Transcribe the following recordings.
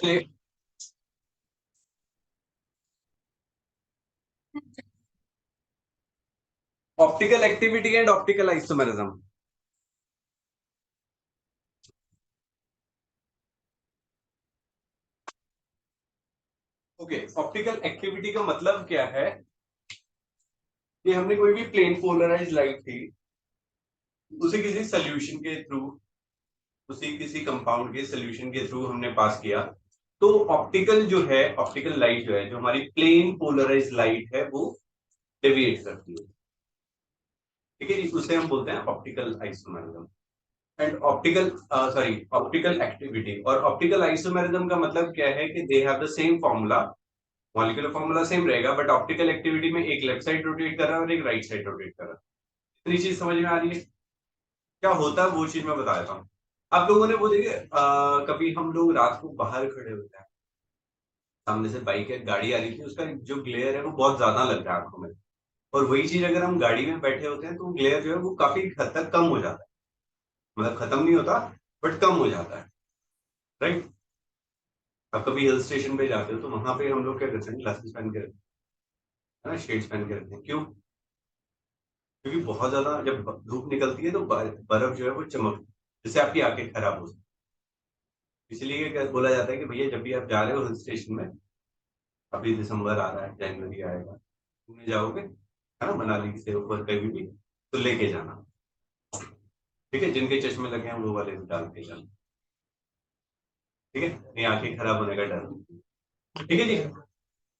चलिए। Optical activity and optical isomerism. Okay, optical activity का मतलब क्या है कि हमने कोई भी प्लेन पोलराइज लाइट थी, उसे किसी सोल्यूशन के थ्रू, उसी किसी कंपाउंड के सोल्यूशन के थ्रू हमने पास किया। तो ऑप्टिकल जो है, ऑप्टिकल लाइट जो है, जो हमारी प्लेन पोलराइज लाइट है, वो डेविएट करती है। ठीक है जी, उसे हम बोलते हैं optical isomerism and optical activity. और ऑप्टिकल आइसोमेरिज्म का मतलब क्या है कि they have the same formula, molecular formula same रहेगा, बट ऑप्टिकल एक्टिविटी में एक लेफ्ट साइड रोटेट कर रहा है और एक राइट साइड रोटेट कर रहा है। इतनी चीज समझ में आ रही है? क्या होता है वो चीज मैं बता देता हूँ। आप लोगों ने वो देखे, कभी हम लोग रात को बाहर खड़े होते हैं, सामने से बाइक या गाड़ी आ रही थी, उसका जो ग्लेयर है वो बहुत ज्यादा लग रहा है आंखों में। और वही चीज अगर हम गाड़ी में बैठे होते हैं तो ग्लेयर जो है वो काफी हद तक कम हो जाता है। मतलब खत्म नहीं होता, बट कम हो जाता है। राइट। आप कभी हिल स्टेशन पे जाते हो तो वहां पे हम लोग क्या करते हैं, ग्लासेस पहन के रखते हैं ना, शेड्स पहन के रखते हैं। क्यों? क्योंकि बहुत ज्यादा जब धूप निकलती है तो बर्फ जो है वो चमक, जिससे आपकी आंखें खराब हो सकती है। इसलिए बोला जाता है कि भैया जब भी आप जा रहे हो हिल स्टेशन में, अभी दिसंबर आ रहा है, जनवरी आएगा, घूमने जाओगे है ना, मनाली से ऊपर कहीं भी, तो लेके जाना। ठीक है, जिनके चश्मे लगे हैं वो वाले डाल के जाना। ठीक है, नहीं आंखें खराब होने का डर नहीं। ठीक है जी।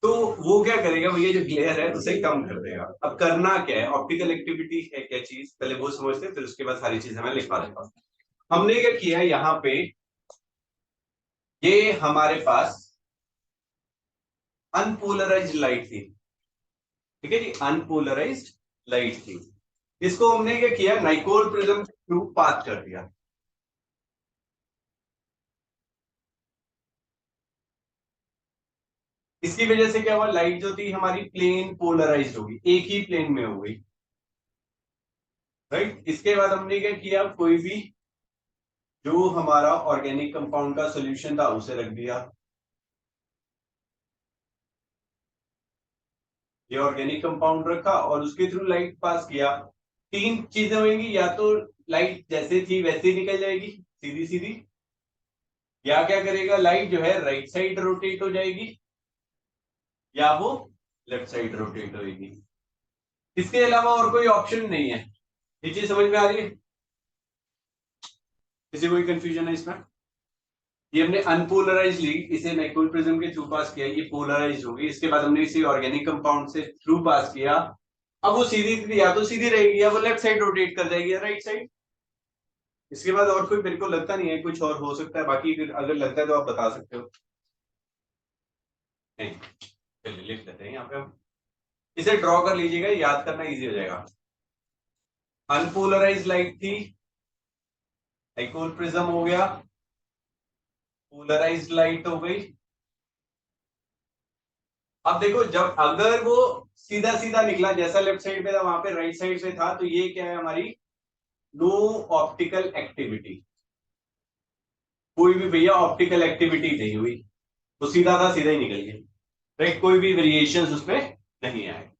तो वो क्या करेगा भैया, जो ग्लेयर है उसे कम कर देगा। अब करना क्या है, ऑप्टिकल एक्टिविटी है क्या चीज, पहले वो समझते हैं, फिर उसके बाद सारी चीजें मैं लिखवा देता हूँ। हमने क्या किया यहाँ पे, ये हमारे पास अनपोलराइज्ड लाइट थी। ठीक है जी, अनपोलराइज्ड लाइट थी। इसको हमने क्या किया, नाइकोल प्रिज्म के थ्रू पास कर दिया। इसकी वजह से क्या हुआ, लाइट जो थी हमारी प्लेन पोलराइज्ड होगी, एक ही प्लेन में हो गई। राइट। इसके बाद हमने क्या किया, कोई भी जो हमारा ऑर्गेनिक कंपाउंड का सॉल्यूशन था उसे रख दिया। ये ऑर्गेनिक कंपाउंड रखा और उसके थ्रू लाइट पास किया। तीन चीजें होंगी, या तो लाइट जैसे थी वैसे निकल जाएगी सीधी सीधी, या क्या करेगा, लाइट जो है राइट साइड रोटेट हो जाएगी, या वो लेफ्ट साइड रोटेट होगी। इसके अलावा और कोई ऑप्शन नहीं है। ये चीज समझ में आ रही है? किसी कोई कंफ्यूजन है इसमें? ये हमने अनपोलराइज ली, इसे नाइकोल प्रिज्म के थ्रू पास किया, ये पोलराइज होगी। इसके बाद हमने इसे ऑर्गेनिक कंपाउंड से थ्रू पास किया। अब वो सीधी, या तो सीधी रहेगी, या वो लेफ्ट साइड रोटेट कर जाएगी, या राइट साइड। इसके बाद और कोई मेरे को लगता नहीं है कुछ और हो सकता है, बाकी अगर लगता है तो आप बता सकते हो। नहीं, चलिए लिख लेते हैं यहाँ पे हम। इसे ड्रॉ कर लीजिएगा, याद करना इजी हो जाएगा। अनपोलराइज लाइट थी, नाइकोल प्रिज्म हो गया, पोलराइज्ड लाइट हो गई। अब देखो, जब अगर वो सीधा सीधा निकला, जैसा लेफ्ट साइड पे था वहां पे राइट साइड पे था, तो ये क्या है हमारी, नो ऑप्टिकल एक्टिविटी। कोई भी भैया ऑप्टिकल एक्टिविटी नहीं हुई, तो सीधा था सीधा ही निकल गया। राइट, कोई भी वेरिएशन उसमें नहीं आए।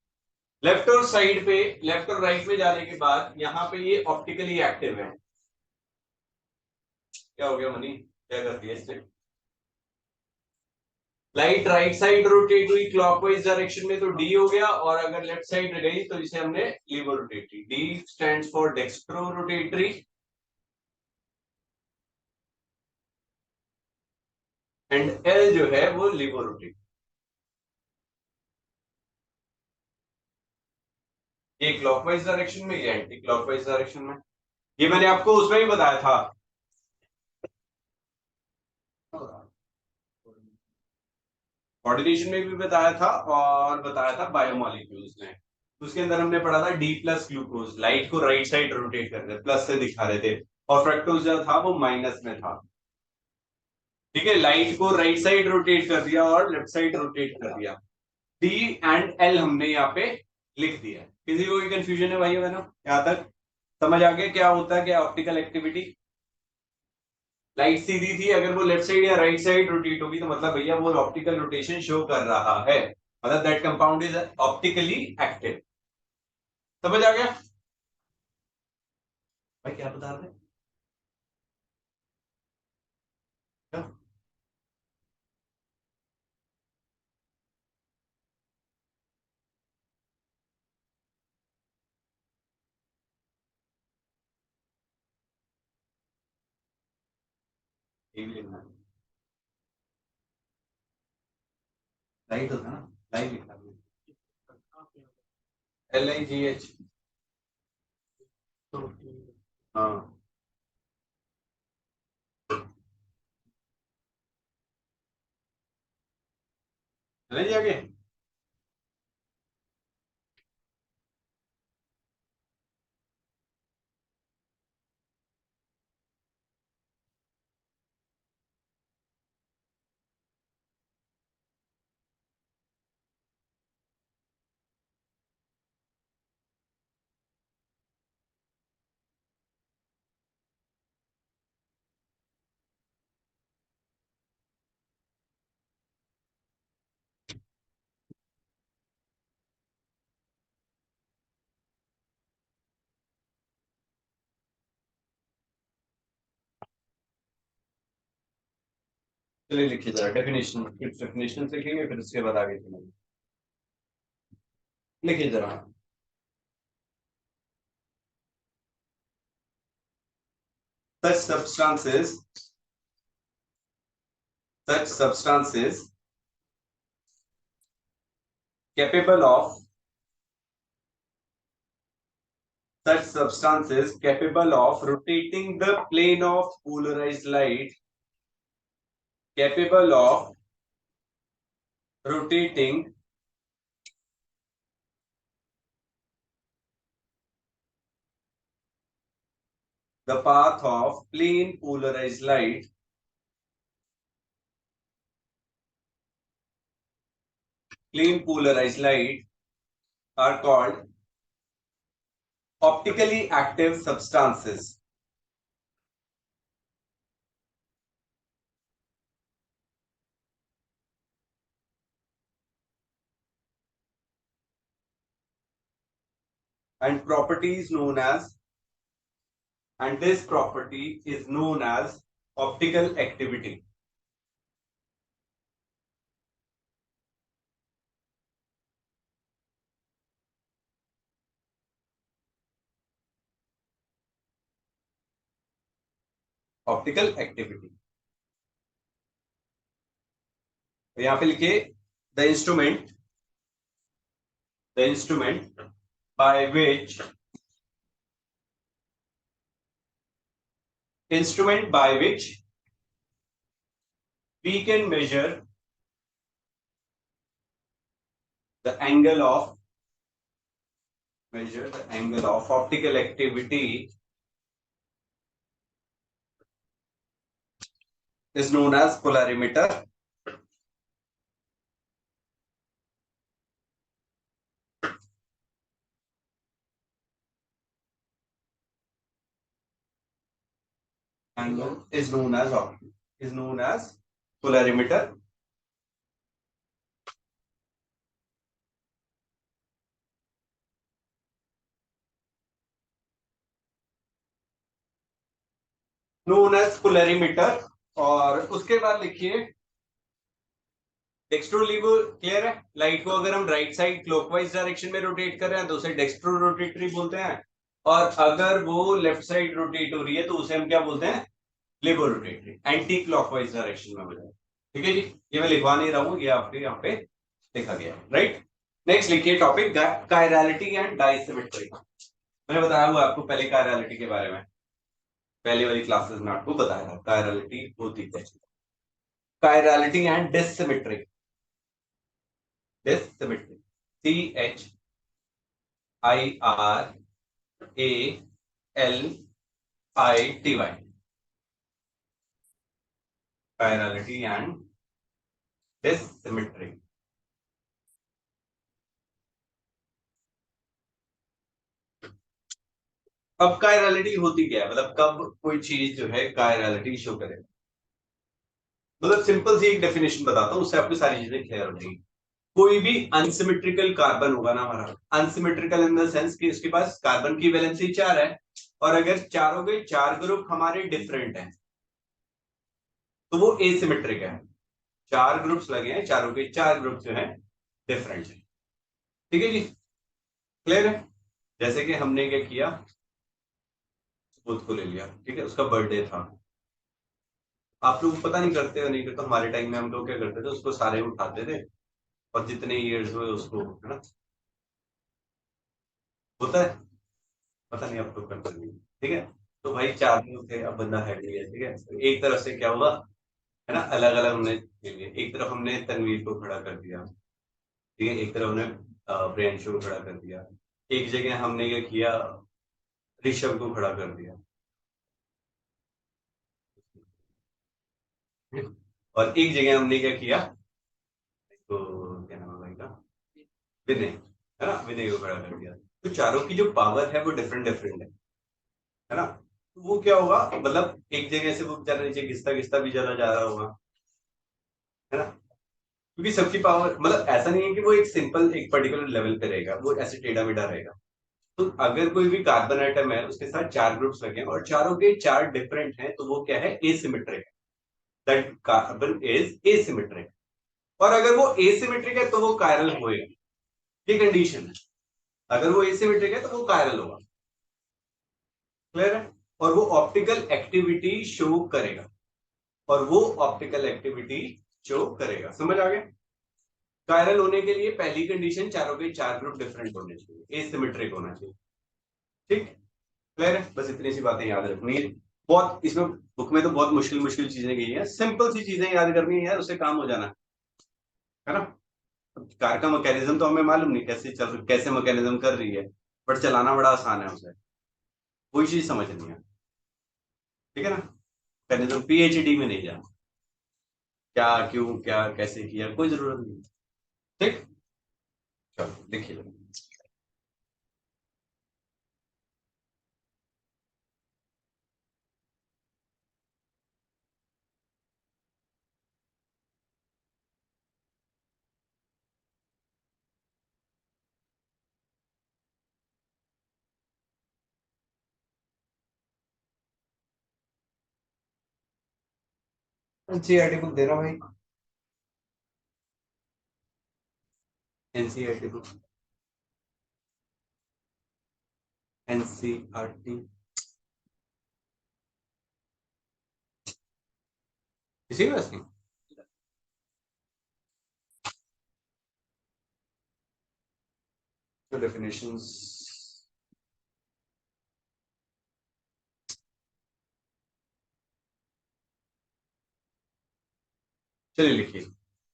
लेफ्ट और साइड पे, लेफ्ट और राइट में जाने के बाद यहाँ पे ये ऑप्टिकली एक्टिव है। क्या हो गया मनी, क्या कर दिया इससे? लाइट राइट साइड रोटेट हुई क्लॉकवाइज डायरेक्शन में, तो डी हो गया। और अगर लेफ्ट साइड गई तो इसे हमने laevo rotatory, D stands for dextro rotatory, and L जो है वो लीवर रोटेटरी। ये क्लॉकवाइज डायरेक्शन में, ये एंटी क्लॉकवाइज डायरेक्शन में। ये मैंने आपको उसमें भी बताया था, कोऑर्डिनेशन में भी बताया था, और बताया था बायोमोलिक्यूल्स में। उसके अंदर हमने पढ़ा था डी प्लस ग्लूकोज, लाइट को राइट साइड रोटेट कर रहे थे, प्लस से दिखा रहे थे, और फ्रक्टोज जो था वो माइनस में था। ठीक है, लाइट को राइट साइड रोटेट कर दिया और लेफ्ट साइड रोटेट कर दिया। डी एंड एल हमने यहाँ पे लिख दिया। किसी को कोई कंफ्यूजन है भाई बहनों? यहाँ तक समझ आ गया क्या होता है, क्या ऑप्टिकल एक्टिविटी? लाइट सीधी थी, अगर वो लेफ्ट साइड या राइट साइड रोटेट होगी तो मतलब भैया वो ऑप्टिकल रोटेशन शो कर रहा है, मतलब that compound is optically active. समझ आ गया भाई क्या बता रहे हैं? ये भी लिखना है, लाइट होता है ना, लाइट लिखना है, LIGH। हाँ चले आगे। चलिए लिखिए जरा डेफिनेशन, फिर डेफिनेशन लिखेंगे फिर उसके बाद आगे चलेंगे। लिखिए जरा। such substances such substances capable of such substances capable of rotating the plane of polarized light, capable of rotating the path of plane polarized light are called optically active substances. And properties known as and this property is known as optical activity. Optical activity. तो यहाँ पे लिखिए the instrument by which instrument by which we can the angle of measure the angle of optical activity is known as polarimeter. Angle is known as polarimeter. Known as polarimeter। और उसके बाद लिखिए dextro liver. Clear है, light को अगर हम right side clockwise direction में rotate कर रहे हैं तो उसे डेक्स्ट्रो रोटेटरी बोलते हैं, और अगर वो लेफ्ट साइड रोटेट हो रही है तो उसे हम क्या बोलते हैं, लिबो रोटेटरी, एंटी क्लॉकवाइज डायरेक्शन में हो जाए। ठीक है जी, ये मैं लिखवा नहीं रहा हूँ, ये आपके यहाँ पे लिखा गया है, राइट। नेक्स्ट लिखिए टॉपिक कायरलिटी एंड डाइसिमेट्री। मैंने बताया हुआ आपको पहले कायरलिटी के बारे में, पहले वाली क्लासेस में आपको बताया था कायरलिटी होती है। Chirality and dissymmetry, dissymmetry, CHIRALITY, chirality and dissymmetry. अब कायरलिटी होती क्या है, मतलब कब कोई चीज जो है कायरलिटी शो करे। मतलब सिंपल सी एक डेफिनेशन बताता हूँ, उससे आपको सारी चीजें क्लियर हो जाएगी। कोई भी अनसिमेट्रिकल कार्बन होगा ना हमारा, अनसिमेट्रिकल इन द सेंस कि उसके पास कार्बन की वैलेंसी 4 है, और अगर चारों के चार ग्रुप हमारे डिफरेंट हैं तो वो एसिमेट्रिक है। चार ग्रुप्स लगे हैं, चारों के चार ग्रुप जो है डिफरेंट है। ठीक है जी, क्लियर है। जैसे कि हमने क्या किया, बुध को ले लिया, ठीक है, उसका बर्थडे था। आप लोग पता नहीं करते हो नहीं करते, हमारे टाइम में हम लोग क्या करते थे, उसको सारे उठाते थे और जितने ईयर्स हुए उसको, है ना, होता है, पता नहीं आप लोग करते नहीं, ठीक है। तो भाई चार लोग थे, अब बंदा है नहीं है, ठीक है, तो एक तरफ से क्या हुआ, है ना, अलग अलग हमने ले लिए। एक तरफ हमने तनवीर को खड़ा कर दिया, ठीक है, एक तरफ हमने प्रियांशु को खड़ा कर दिया, एक जगह हमने क्या किया, ऋषभ को खड़ा कर दिया, और एक जगह हमने क्या किया, तो क्या नाम है भाई का, विनय, है ना, विनय को खड़ा कर दिया। तो चारों की जो पावर है वो डिफरेंट डिफरेंट है ना। तो वो क्या होगा, मतलब एक जगह से वो बेचारा नीचे घिसता घिसता भी ज्यादा जा रहा होगा, है ना, क्योंकि सबकी पावर, मतलब ऐसा नहीं है कि वो एक सिंपल एक पर्टिकुलर लेवल पे रहेगा, वो ऐसे टेढ़ा मेढ़ा रहेगा। तो अगर कोई भी कार्बन आइटम है उसके साथ चार ग्रुप्स लगे हैं और चारों के चार डिफरेंट हैं तो वो क्या है, एसिमेट्रिक है। That carbon is asymmetric. और अगर वो एसिमेट्रिक है तो वो कायरल होएगा, ये कंडीशन है। अगर वो एसिमेट्रिक है तो वो कायरल होगा, क्लियर है। और वो ऑप्टिकल एक्टिविटी शो करेगा, और वो ऑप्टिकल एक्टिविटी शो करेगा, समझ आ गया। कायरल होने के लिए पहली कंडीशन, चारों के चार ग्रुप डिफरेंट होने चाहिए, एसिमेट्रिक होना चाहिए, ठीक, क्लियर है। बस इतनी सी बातें याद रखनी है। बहुत इसमें बुक में तो बहुत मुश्किल मुश्किल चीजें गई हैं, सिंपल सी चीजें याद करनी है यार, उससे काम हो जाना है ना। कार का मैकेनिज्म तो हमें मालूम नहीं कैसे चल, कैसे मैकेनिज्म कर रही है, बट चलाना बड़ा आसान है उसे, वही चीज समझनी है, ठीक है ना। मैकेनिज्म पीएचडी में नहीं जाना, क्या क्यों क्या कैसे किया, कोई जरूरत नहीं, ठीक। चलो देखिए, एनसीईआरटी बुक दे रहा भाई, एनसीईआरटी बुक, एनसीईआरटी, किसी भी वैसे तो डेफिनेशंस, चलिए लिखिए।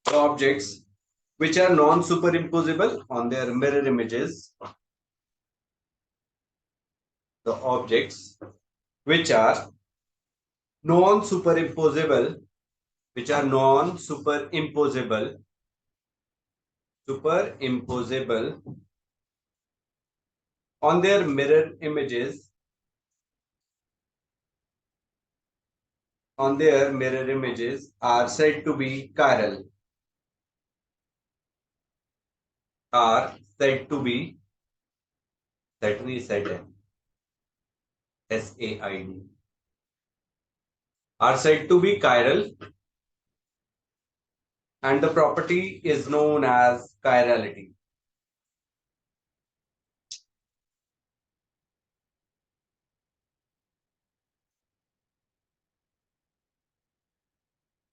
The objects which are non-superimposable on their mirror images, the objects which are non-superimposable, which are non-superimposable, superimposable on their mirror images, on their mirror images are said to be chiral, are said to be, said नहीं said है, SAID, are said to be chiral, and the property is known as chirality.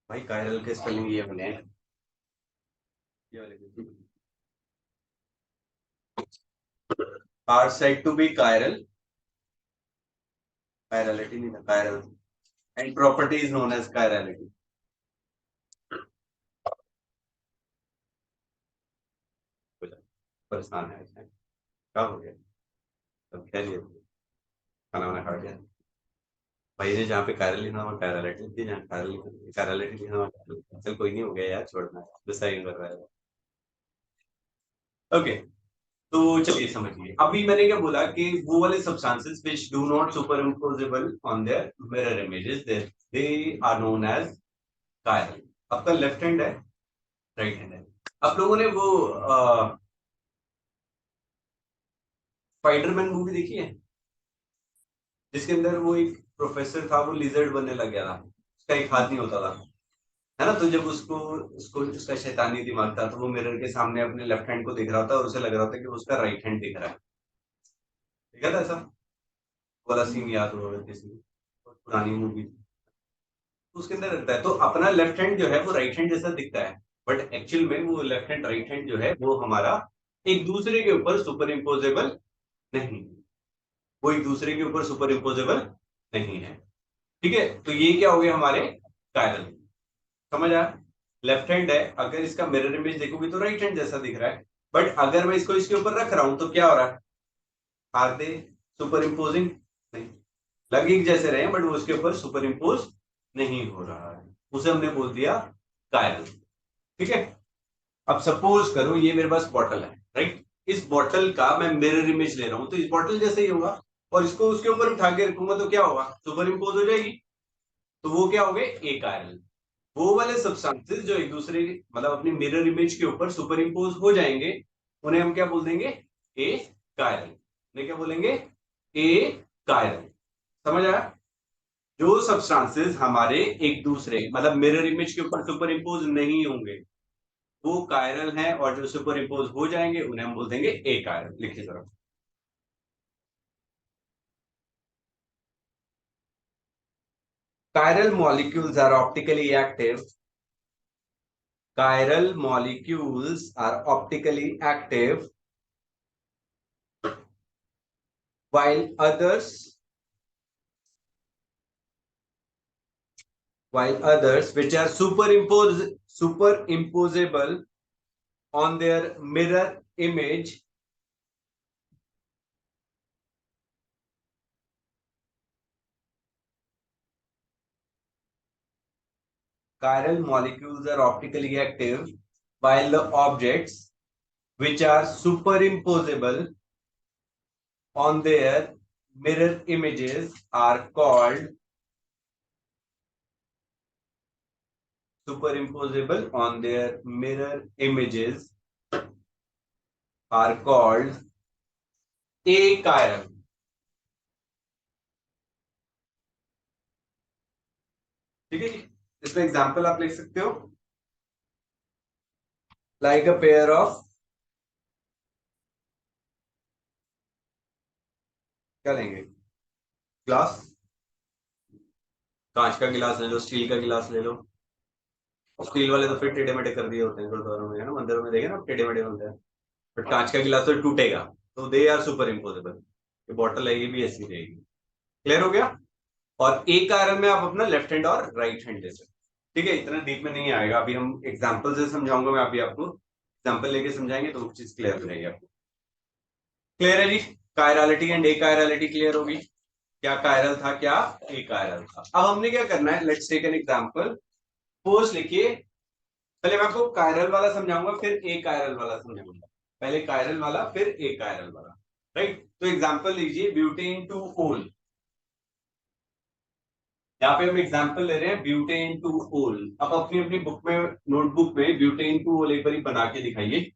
भाई chiral के spelling ये बने हैं, ये वाले are said to be chiral, chirality नहीं था, chiral, and property is known as chirality. परेशान है इसमें, क्या हो गया, सब कह लिया, खाना वाना खा गया भाई ने, जहाँ पे कायरल लिखना वहाँ कायरलिटी लिखी, जहाँ कायरलिटी लिखना वहाँ chirality। चल कोई नहीं, हो गया यार, छोड़ना, गुस्सा ही कर रहा है। ओके, तो चलिए समझिए, अभी मैंने क्या बोला कि वो वाले substances which do not superimposable on their mirror images they are known as chiral. आपका लेफ्ट हैंड है, राइट हैंड है। आप लोगों ने वो स्पाइडरमैन मूवी देखी है, जिसके अंदर वो एक प्रोफेसर था, वो लिजर्ड बनने लग गया था, उसका एक हाथ नहीं होता था, है ना? तो जब उसको उसको उसका शैतानी दिमाग था, तो वो मिरर के सामने अपने लेफ्ट हैंड को देख रहा था और उसे लग रहा था कि वो उसका राइट हैंड दिख रहा है। देखा था ऐसा वाला सीन? याद होगा किसी को, बहुत पुरानी मूवी। तो उसके अंदर रहता है, तो अपना लेफ्ट हैंड जो है वो राइट हैंड जैसा दिखता है, बट एक्चुअल में वो लेफ्ट हैंड राइट हैंड जो है वो हमारा एक दूसरे के ऊपर सुपर इम्पोजेबल नहीं, वो एक दूसरे के ऊपर सुपर इम्पोजेबल नहीं है। ठीक है, तो ये क्या हो गया हमारे कायरल। समझ आया? लेफ्ट हैंड है, अगर इसका मिरर इमेज देखोगे तो राइट हैंड जैसा दिख रहा है, बट अगर मैं इसको इसके ऊपर रख रहा हूं तो क्या हो रहा है? Are they superimposing? नहीं, लग एक जैसे रहे बट वो उसके ऊपर सुपर इम्पोज नहीं हो रहा है, उसे हमने बोल दिया कायरल। ठीक है, अब सपोज करो ये मेरे पास बॉटल है, राइट? इस बॉटल का मैं मिरर इमेज ले रहा हूं, तो इस बॉटल जैसे ही होगा, और इसको उसके ऊपर उठा के रखूंगा तो क्या होगा? सुपर इम्पोज हो जाएगी। तो वो क्या हो गए? एक आयरन। वो वाले सब्सटेंसेस जो एक दूसरे मतलब अपनी मिरर इमेज के ऊपर सुपर इम्पोज हो जाएंगे, उन्हें हम क्या बोल देंगे? ए कायरन। उन्हें क्या बोलेंगे? ए कायरन। समझ आया? जो सब्सटेंसेस हमारे एक दूसरे मतलब मिरर इमेज के ऊपर सुपर इम्पोज नहीं होंगे वो कायरल हैं, और जो सुपर इम्पोज हो जाएंगे उन्हें हम बोल देंगे ए कायरल। लिखिए जरा। Chiral molecules are optically active. Chiral molecules are optically active, while others which are superimposable on their mirror image, chiral molecules are optically active, while the objects which are superimposable on their mirror images are called superimposable on their mirror images are called achiral. ठीक है, इसका example आप लिख सकते हो, like a pair of, क्या लेंगे? Glass, कांच का गिलास ले लो, स्टील का गिलास ले लो। स्टील वाले तो फिर टेढ़े मेढ़े कर दिए होते हैं गुरुद्वारों में, है ना, मंदिरों में देखे ना, टेढ़े मेढ़े होते हैं। बट कांच का गिलास तो टूटेगा, तो दे आर सुपर इम्पोजेबल। ये बॉटल है, ये भी ऐसी रहेगी। क्लियर हो गया? और एक कारण में आप अपना लेफ्ट हैंड और राइट हैंड ले सकते। ठीक है, इतना डीप में नहीं आएगा, अभी हम एग्जाम्पल से समझाऊंगा, मैं अभी आपको एग्जाम्पल लेके समझाएंगे तो चीज क्लियर हो जाएगी आपको। क्लियर है जी? Chirality and achirality clear होगी, क्या कायरल था क्या ए कायरल था। अब हमने क्या करना है, let's take an example. Suppose लिखिए, पहले मैं आपको कायरल वाला समझाऊंगा फिर ए कायरल वाला समझाऊंगा, पहले कायरल वाला फिर ए कायरल वाला, राइट? तो एग्जांपल लीजिए, ब्यूटेन टू ओल। यहाँ पे हम एग्जांपल ले रहे हैं ब्यूटेन टू ओल। अब अपनी अपनी बुक में, नोटबुक में ब्यूटेन टू ओल एक बार बना के दिखाइए।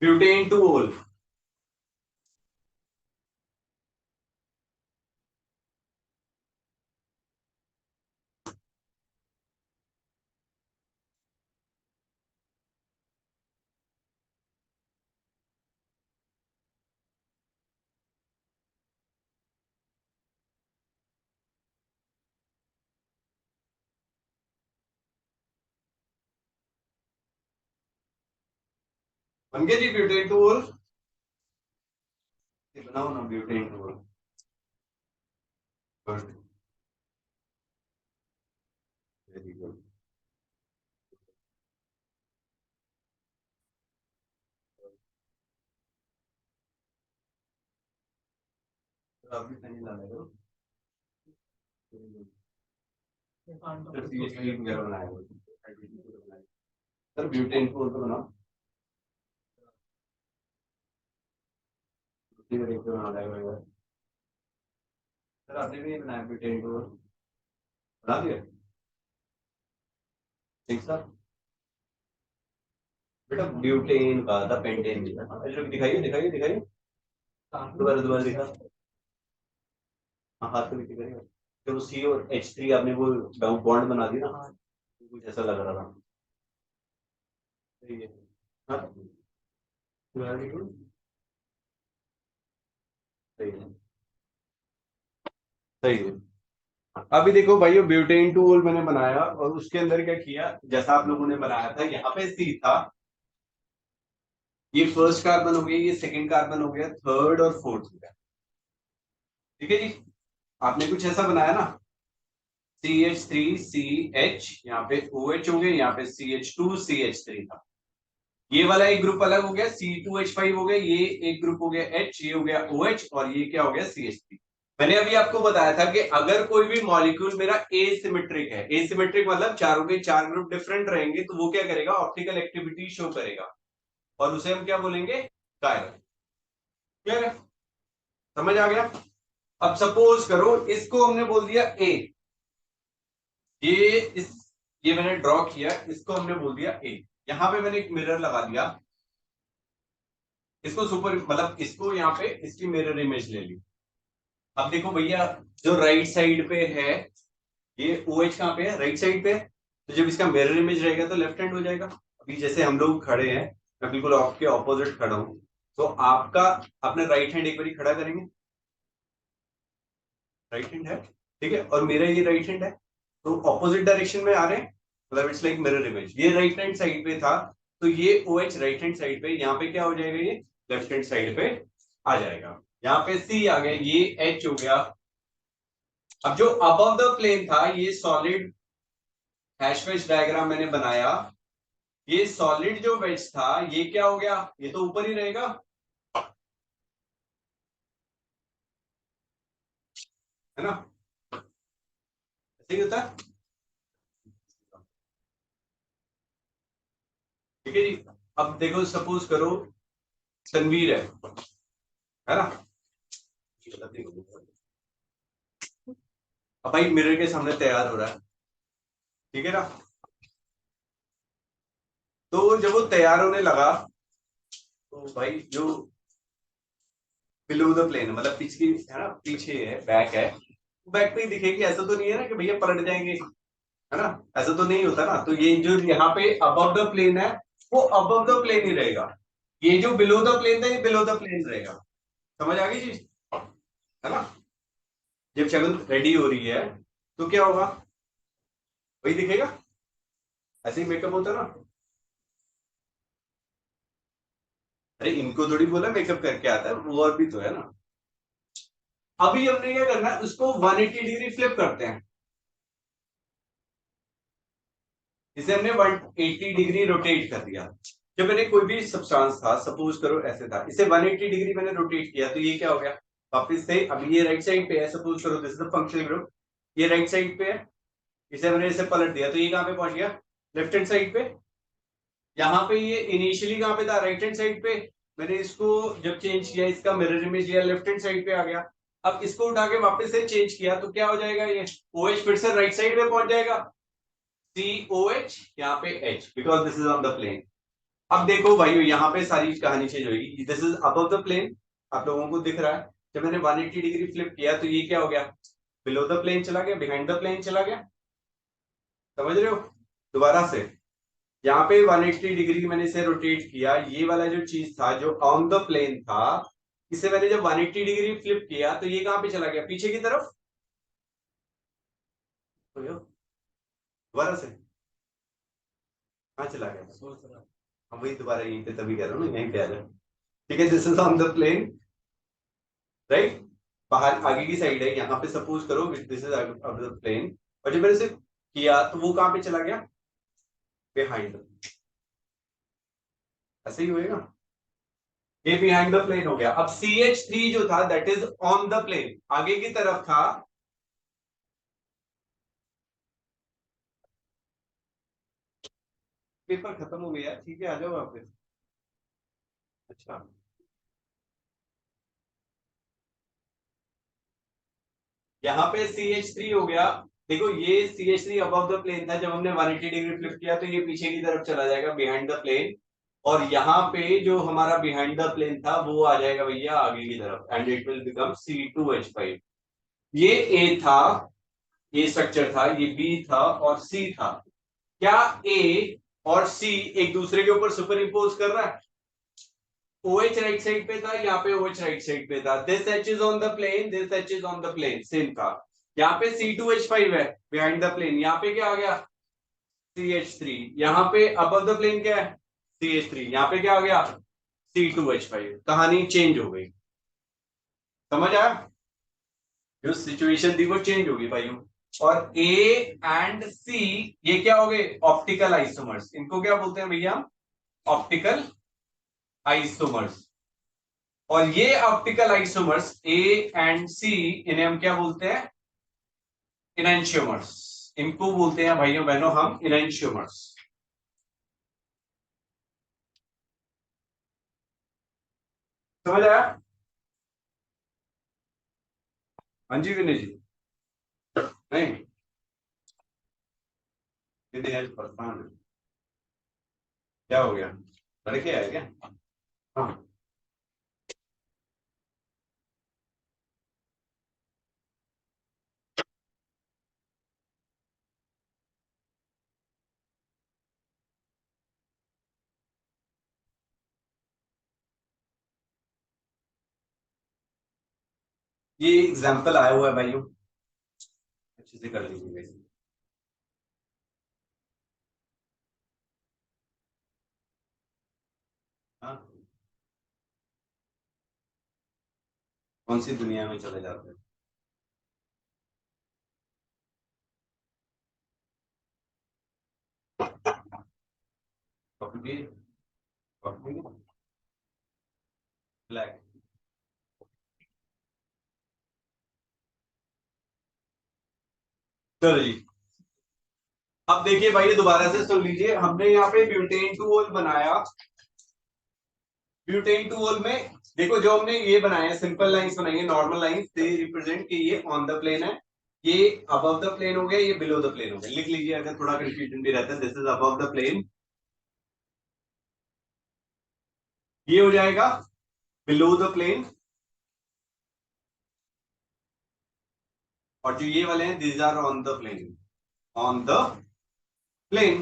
ब्यूटेन टू ओल। बन गया जी ब्यूटेन टू ओल? बनाओ ना ब्यूटेन टू ओल। Good, very good. आप भी कहीं ला रहे हो? सर CH3 वगैरह बनाया हुआ है। सर ब्यूटेन को तो बनाओ, उसी तरीके से बना देगा। सर आपने भी बनाया ब्यूटेन को, बना दिया ठीक सर। बेटा ब्यूटेन का था, पेंटेन भी था। दिखाइए दिखाइए दिखाइए, दोबारा दोबारा दिखा। हाँ हाथ से भी दिखाइए। जब सी और H3 आपने वो बॉन्ड बना दिया ना, कुछ ऐसा लग रहा था। सही है। हाँ वेरी गुड, सही है सही है। अभी देखो भाई, ब्यूटेन टूल मैंने बनाया और उसके अंदर क्या किया, जैसा आप लोगों ने बनाया था, यहाँ पे सी था, ये फर्स्ट कार्बन हो गया, ये सेकंड कार्बन हो गया, थर्ड और फोर्थ हो गया। ठीक है जी, आपने कुछ ऐसा बनाया ना, CH3CH, यहाँ पे OH हो गया, यहाँ पे CH2CH3 था। ये वाला एक ग्रुप अलग हो गया, C2H5 हो गया, ये एक ग्रुप हो गया H, ये हो गया OH, और ये क्या हो गया CH3। मैंने अभी आपको बताया था कि अगर कोई भी मॉलिक्यूल मेरा एसिमेट्रिक है, एसिमेट्रिक मतलब चारों के चार ग्रुप डिफरेंट रहेंगे, तो वो क्या करेगा, ऑप्टिकल एक्टिविटी शो करेगा, और उसे हम क्या बोलेंगे, कायरल। क्लियर है, समझ आ गया। अब सपोज करो इसको हमने बोल दिया ए, ये इस ये मैंने ड्रॉ किया, इसको हमने बोल दिया ए। यहां पे मैंने एक मिरर लगा दिया, इसको सुपर मतलब इसको यहाँ पे इसकी मिरर इमेज ले ली। अब देखो भैया, जो राइट साइड पे है, ये OH कहाँ पे है, राइट साइड पे है, तो जब इसका मिरर इमेज रहेगा तो लेफ्ट हैंड हो जाएगा। अभी जैसे हम लोग खड़े हैं, मैं बिल्कुल आपके ऑपोजिट खड़ा हूं, तो आपका अपने राइट हैंड एक बार खड़ा करेंगे, राइट हैंड है, ठीक है, और मेरा ये राइट हैंड है, तो ऑपोजिट डायरेक्शन में आ रहे हैं, मतलब इट्स लाइक मिरर इमेज। ये राइट हैंड साइड पे था, तो ये OH राइट हैंड साइड पे, यहाँ पे क्या हो जाएगा, ये लेफ्ट हैंड साइड पे आ जाएगा। यहाँ पे C आ गया, ये H हो गया। अब जो अबव द प्लेन था, ये सॉलिड हैश वैश डायग्राम मैंने बनाया, ये सॉलिड जो वेज था, ये क्या हो गया, ये तो ऊपर ही रहेगा, है ना, ऐसे ही होता है। ठीक है जी, अब देखो सपोज करो तनवीर है ना, अब भाई मिरर के सामने तैयार हो रहा है, ठीक है ना, तो जब वो तैयार होने लगा, तो भाई जो बिलो द प्लेन मतलब पीछे है ना, पीछे है, बैक है, बैक पे ही दिखेगी, ऐसा तो नहीं है ना कि भैया पलट जाएंगे, है ना, ऐसा तो नहीं होता ना। तो ये जो यहाँ पे अबव द प्लेन है, वो अबव द प्लेन ही रहेगा, ये जो बिलो द प्लेन था, ये बिलो द प्लेन रहेगा। समझ आ गई चीज, है ना। जब शगुन रेडी हो रही है, तो क्या होगा, वही दिखेगा, ऐसे ही मेकअप होता है ना। अरे इनको थोड़ी बोला मेकअप करके आता है, वो और भी तो है ना। अभी हमने क्या करना है, उसको 180 डिग्री फ्लिप करते हैं, इसे हमने 180 डिग्री रोटेट कर दिया। जब मैंने कोई भी सब्सटेंस था, सपोज करो ऐसे था, इसे 180 डिग्री मैंने रोटेट किया, तो ये क्या हो गया, वापिस से, अभी ये राइट साइड पे है, सपोज करो this is the functional group, ये राइट साइड पे है, इसे मैंने इसे पलट दिया, तो ये कहां पे पहुंच गया, लेफ्ट हैंड साइड पे। यहाँ पे ये इनिशियली कहां पे था, राइट हैंड साइड पे, मैंने इसको जब चेंज किया, इसका मिरर इमेज लिया, लेफ्ट हैंड साइड पे आ गया। अब इसको उठा के वापस से चेंज किया, तो क्या हो जाएगा, ये OH फिर से राइट साइड पे पहुंच जाएगा, COH, यहाँ पे H, because this is on the plane. अब देखो भाई, यहाँ पे सारी कहानी चेंज होगी, this is above the plane, आप लोगों को दिख रहा है, जब मैंने 180 डिग्री फ्लिप किया, तो ये क्या हो गया, बिलो द प्लेन चला गया, बिहाइंड द प्लेन चला गया। समझ रहे हो, दोबारा से, यहाँ पे 180 डिग्री मैंने इसे रोटेट किया, ये वाला जो चीज था जो ऑन द प्लेन था, इसे मैंने जब 180 डिग्री फ्लिप किया, तो ये कहां पे चला गया, पीछे की तरफ। दोबारा से कहाँ चला गया, हम वही दोबारा यहीं पे तभी कह रहा हूँ ना, यहीं पे आ जाए। ठीक है, this is on the plane, right, बाहर आगे की साइड है, यहाँ पे सपोज करो this is on the plane, और जब मैंने इसे किया, तो वो कहां पे चला गया, बिहाइंड, ऐसे ही होएगा, ये बिहाइंड द प्लेन हो गया। अब CH3 जो था, that is on the plane, आगे की तरफ था, पेपर खत्म हो गया, ठीक है, आ जाओ वापस। अच्छा, यहाँ पे CH3 हो गया। देखो ये CH3 अबव द प्लेन था, जब हमने 180 डिग्री फ्लिप किया तो ये पीछे की तरफ चला जाएगा बिहाइंड द प्लेन। और यहाँ पे जो हमारा बिहाइंड द प्लेन था वो आ जाएगा भैया आगे की तरफ, and it will become C2H5। ये ए था, ये स्ट्रक्चर था, ये बी था और सी था। क्या ए और सी एक दूसरे के ऊपर सुपर इम्पोज कर रहा है? OH राइट साइड पे था, यहाँ पे OH राइट साइड पे था। This H is on the plane, this H is on the plane, same था। यहाँ पे C2H5 है बिहाइंड द प्लेन, यहाँ पे क्या आ गया? CH3। यहाँ पे अबव द प्लेन क्या है? CH3। यहाँ पे क्या आ गया? C2H5। कहानी चेंज हो गई। समझ आया? जो सिचुएशन थी वो चेंज होगी भाइयों। और A एंड C ये क्या हो गए? Optical isomers. इनको क्या बोलते हैं भैया? Optical isomers. और ये optical isomers A and C, इन्हें हम क्या बोलते हैं? इनैंशियोमर्स। इनको बोलते हैं भाइयों बहनों हम इनैंशियोमर्स। समझ आया? हाँ जी विनय जी। नहीं, विनय आज परेशान है। क्या हो गया? लड़के आए क्या? हाँ। ये एग्जाम्पल आया हुआ है भाइयों, अच्छे से कर लीजिए। हाँ, कौन सी दुनिया में चले जाते हैं? Coffee, coffee black. चलो जी, अब देखिए भाई दोबारा से सुन लीजिए। हमने यहाँ पे ब्यूटेन टू ओल बनाया। ब्यूटेन टू ओल में देखो जो हमने ये बनाया, सिंपल लाइंस बनाई है, नॉर्मल लाइंस, दे रिप्रेजेंट कि ये ऑन द प्लेन है, ये अबव द प्लेन हो गया, ये बिलो द प्लेन हो गया। लिख लीजिए अगर थोड़ा कंफ्यूजन भी रहता है। This is above the plane, ये हो जाएगा बिलो द प्लेन, और जो ये वाले हैं these are on the plane, on the plane.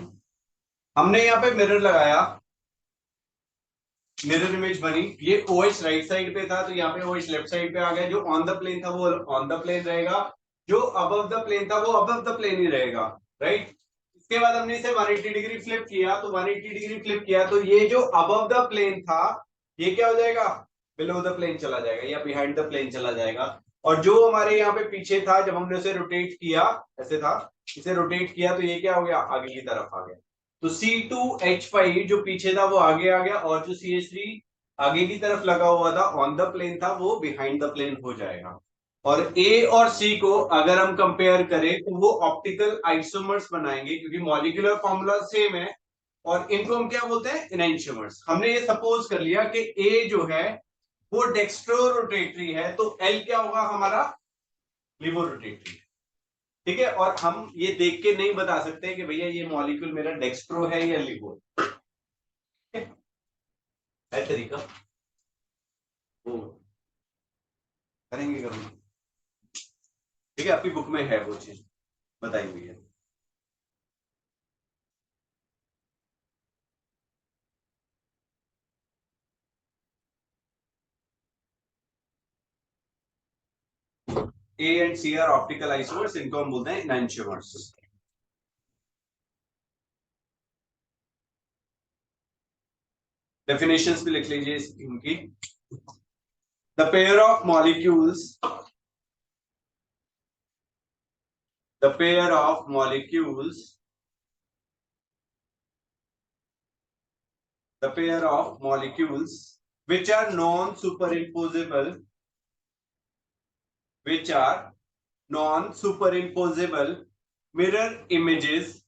हमने यहाँ पे मिरर लगाया, मिरर इमेज बनी। ये OH राइट साइड पे था तो यहाँ पे OH लेफ्ट साइड पे आ गया। जो ऑन द प्लेन था वो ऑन द प्लेन रहेगा, जो अबव द प्लेन था वो अबव द प्लेन ही रहेगा, राइट। इसके बाद हमने इसे 180 डिग्री फ्लिप किया, तो 180 डिग्री फ्लिप किया तो ये जो अबव द प्लेन था ये क्या हो जाएगा? बिलो द प्लेन चला जाएगा या बिहाइंड द प्लेन चला जाएगा। और जो हमारे यहाँ पे पीछे था, जब हमने उसे रोटेट किया, ऐसे था, इसे रोटेट किया तो ये क्या हो गया? आगे की तरफ आ गया। तो C2H5 जो पीछे था वो आगे आ गया, और जो CH3 आगे की तरफ लगा हुआ था, ऑन द प्लेन था, वो बिहाइंड द प्लेन हो जाएगा। और A और C को अगर हम कंपेयर करें तो वो ऑप्टिकल आइसोमर्स बनाएंगे, क्योंकि मॉलिक्यूलर फॉर्मूला सेम है। और इनको हम क्या बोलते हैं? इनैंशियोमर्स। हमने ये सपोज कर लिया कि A जो है वो डेक्स्ट्रो रोटेटरी है, तो L क्या होगा हमारा? लिवो रोटेटरी। ठीक है, और हम ये देख के नहीं बता सकते कि भैया ये मॉलिक्यूल मेरा डेक्स्ट्रो है या लिवो है। तरीका वो करेंगे कभी। ठीक है, आपकी बुक में है वो चीज बताई हुई है। A and C are optical isomers, इनको हम बोलते हैं एनैंशियोमर्स। डेफिनेशंस भी लिख लीजिए इनकी। The pair of molecules, the pair of molecules, the pair of molecules which are non superimposable, which are non superimposable mirror images,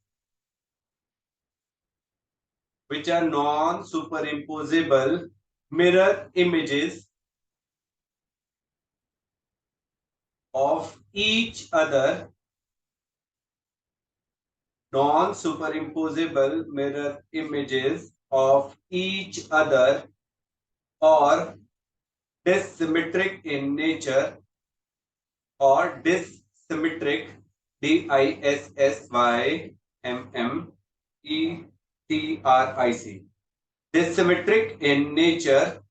which are non superimposable mirror images of each other, non superimposable mirror images of each other, or dissymmetric in nature, or dissymmetric, dissymmetric, dissymmetric in nature,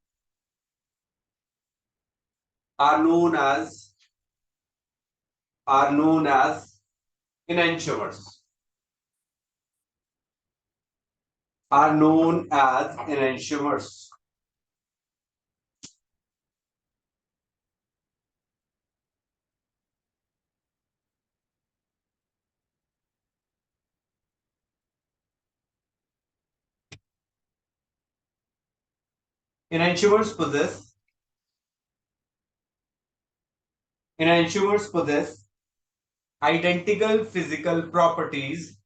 are known as enantiomers. Are known as enantiomers. Enantiomers possess identical physical properties.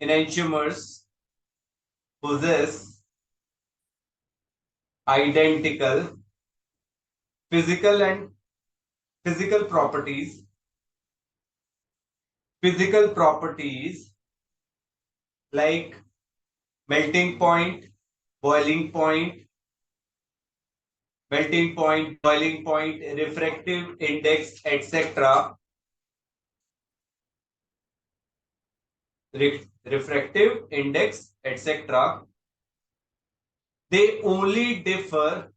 Enantiomers possess identical physical properties. Physical properties like melting point, boiling point, refractive index, etc. Refractive index, etc. They only differ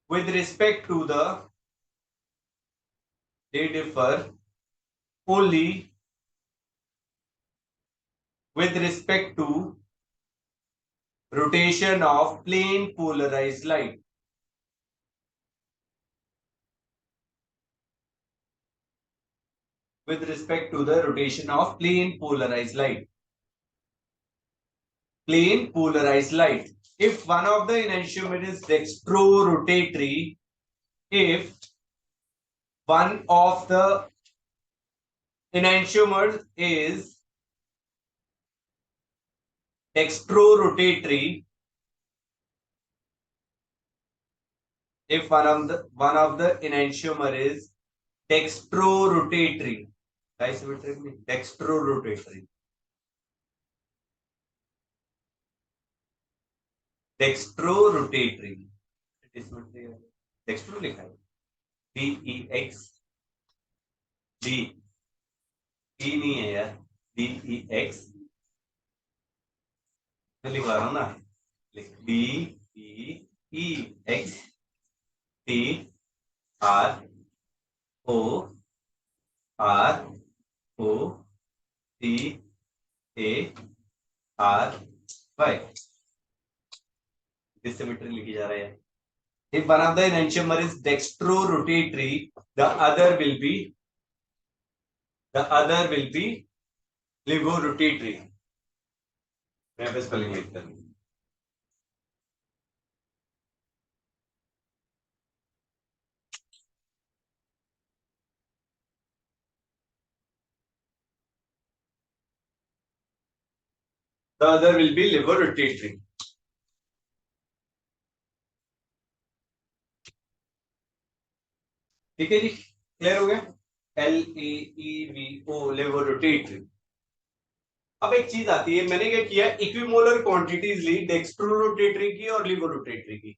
with respect to the only with respect to rotation of plane polarized light. With respect to the rotation of plane polarized light. Plane polarized light. If one of the enantiomer is dextrorotatory, if one of the enantiomers is dextrorotatory, if one of the enantiomer is dextrorotatory, dextrorotatory, dextrorotatory, dextro लिखा है DEX, D E नहीं है यार, DEX मैं लिखवा रहा हूँ ना, DEX TROROTATRY. Dissymmetry लिखी जा रहा है. If one of the enantiomer is dextrorotatory, the other will be levorotatory. मैं बस स्पेलिंग लिखता हूँ. The other will be levorotatory. ठीक है जी, क्लियर हो गया. LAEVO, लेवोरोटेटरी. अब एक चीज आती है, मैंने क्या किया, इक्विमोलर क्वांटिटीज ली डेक्स्ट्रोरोटेटरी की और लिवोरोटेटरी की.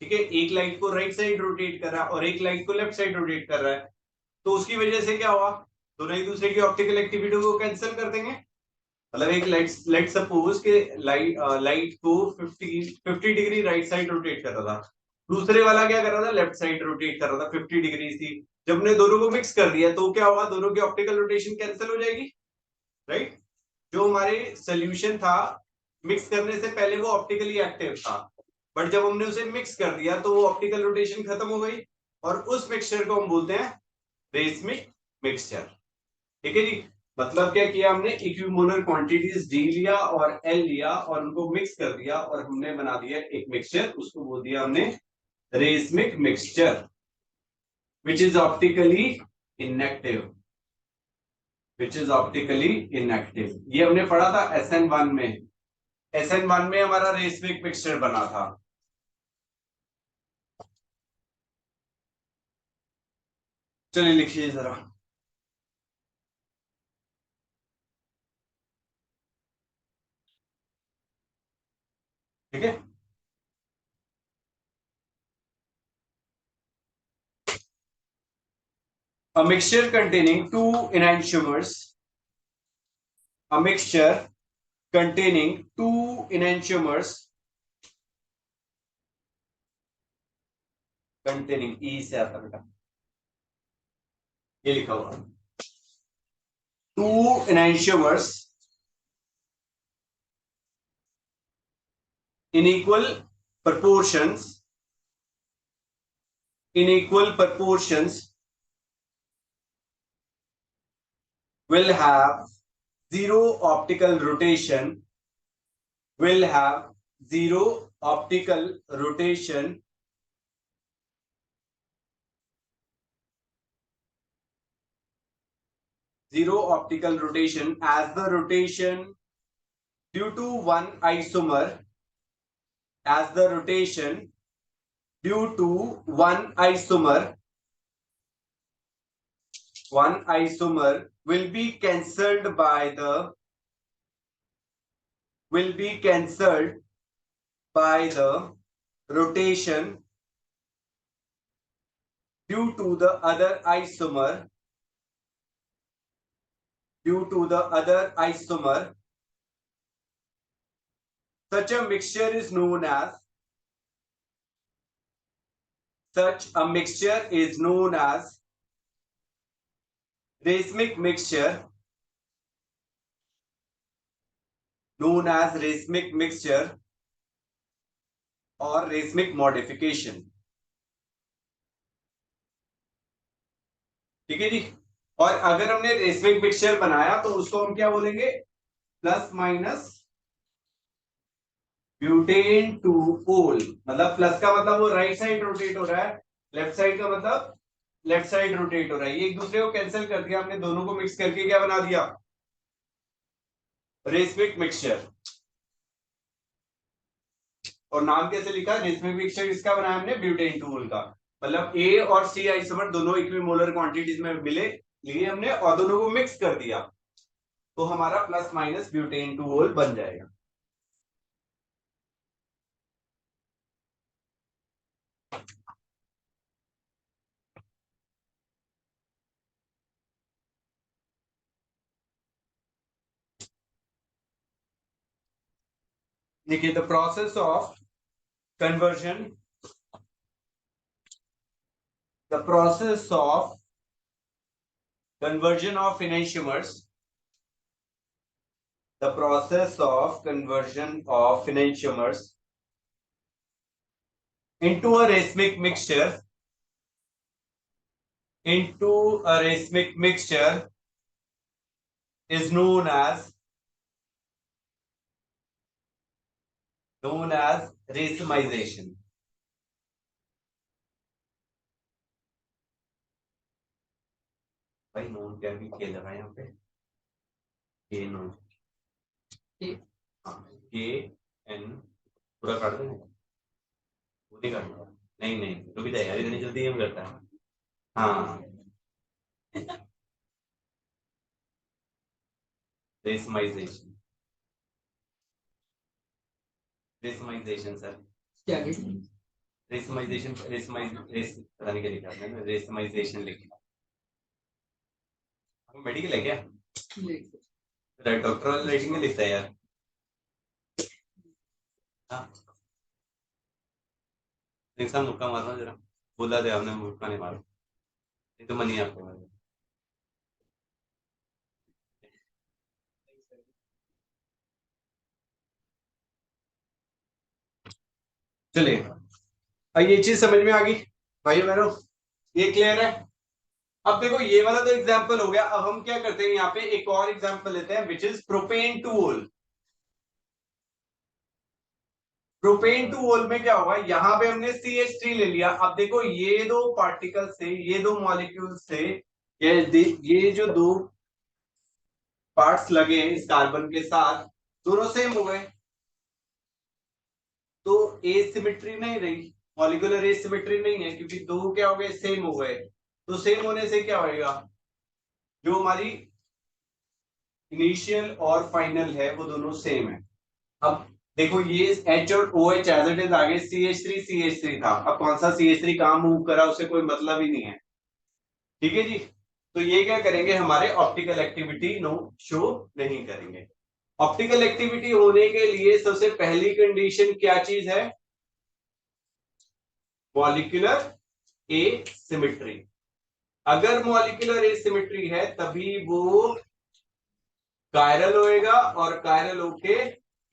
ठीक है, एक लाइट को राइट साइड रोटेट कर रहा है और एक लाइट को लेफ्ट साइड रोटेट कर रहा है, तो उसकी वजह से क्या हुआ, दोनों एक दूसरे की ऑप्टिकल एक्टिविटी को कैंसिल कर देंगे. मतलब एक लाइट सपोज के लाइट को 50 डिग्री राइट साइड रोटेट कर रहा था, दूसरे वाला क्या कर रहा था, लेफ्ट साइड रोटेट कर रहा था, 50 डिग्री थी. जब ने दोनों को मिक्स कर दिया तो क्या हुआ, दोनों की ऑप्टिकल रोटेशन कैंसिल हो जाएगी, राइट. जो हमारे सोल्यूशन था मिक्स करने से पहले वो ऑप्टिकली एक्टिव था, बट जब हमने उसे मिक्स कर दिया तो वो ऑप्टिकल रोटेशन खत्म हो गई, और उस मिक्सचर को हम बोलते हैं रेसमिक मिक्सचर. ठीक है जी. मतलब क्या किया हमने, इक्विमोलर क्वांटिटीज डी लिया और एल लिया और उनको मिक्स कर दिया और हमने बना दिया एक मिक्सचर, उसको बोल दिया हमने racemic mixture. which is optically inactive, which is optically inactive। ये हमने पढ़ा था SN1 में। SN1 में हमारा रेसमिक मिक्सचर बना था। चलिए लिखिए जरा। ठीक है, a mixture containing two enantiomers, a mixture containing two enantiomers, containing E से आता बेटा, ये लिखा हुआ, two enantiomers in equal proportions, in equal proportions will have zero optical rotation, will have zero optical rotation as the rotation due to one isomer, as the rotation due to one isomer will be cancelled by the rotation due to the other isomer, such a mixture is known as racemic mixture, और racemic modification। ठीक है जी। और अगर हमने racemic mixture बनाया तो उसको हम क्या बोलेंगे, प्लस माइनस ब्यूटेन टू ओल। मतलब प्लस का मतलब वो राइट साइड रोटेट हो रहा है, लेफ्ट साइड का मतलब लेफ्ट साइड रोटेट हो रहा है। ये एक दूसरे को कैंसिल कर दिया हमने, दोनों को मिक्स करके क्या बना दिया, रेसमिक मिक्सचर। और नाम कैसे लिखा, रेसमिक मिक्सचर किसका बनाया हमने, ब्यूटेन टू ओल का। मतलब ए और सी आइसोमर दोनों इक्विमोलर क्वांटिटीज में मिले, लिए हमने और दोनों को मिक्स कर दिया, तो हमारा प्लस माइनस ब्यूटेन टू ओल बन जाएगा। देखिए, the process of conversion, the process of conversion of enantiomers, the process of conversion of enantiomers into a racemic mixture, is known as racemization। भाई नोन क्या भी खेल रहा है यहाँ पे, के नोन के एन पूरा काट देंगे, पूरी काटना, नहीं नहीं तो भी तैयारी इतनी जल्दी हम करता है। हाँ, रेसमाइजेशन, रेसमाइजेशन सर क्या है, रेसमाइजेशन, रेस पता नहीं क्या लिखा आपने, रेसमाइजेशन लिखा। मेडिकल है क्या, डॉक्टर वाला राइटिंग में लिखता है यार। हाँ, इंसान मुक्का मारना जरा, बोला दे आपने, मुक्का नहीं मारा, ये तो मनी आपको मारा। चलिए, अब ये चीज समझ में आ गई भाइयों बहनों, ये क्लियर है। अब देखो ये वाला तो एग्जांपल हो गया, अब हम क्या करते हैं यहाँ पे एक और एग्जांपल लेते हैं, विच इज प्रोपेन टू ओल। प्रोपेन टू ओल में क्या होगा, यहां पे हमने CH3 ले लिया। अब देखो ये दो पार्टिकल से, ये दो मॉलिक्यूल से, ये जो दो पार्ट्स लगे हैं इस कार्बन के साथ, दोनों सेम हो गए, तो एसिमेट्री नहीं रही, मॉलिक्यूलर एसिमेट्री नहीं है, क्योंकि दो क्या हो गए, सेम हो गए। तो सेम होने से क्या होएगा, जो हमारी इनिशियल और फाइनल है वो दोनों सेम है। अब देखो ये H और OH एज इट इज आगे CH3 था, अब कौन सा CH3 कहां मूव करा उससे कोई मतलब ही नहीं है। ठीक है जी। तो ये क्या करेंगे, हमारे ऑप्टिकल एक्टिविटी नो शो नहीं करेंगे। ऑप्टिकल एक्टिविटी होने के लिए सबसे पहली कंडीशन क्या चीज है, मॉलिक्यूलर एसिमेट्री। अगर मॉलिक्यूलर एसिमेट्री है तभी वो कायरल होएगा, और कायरल होके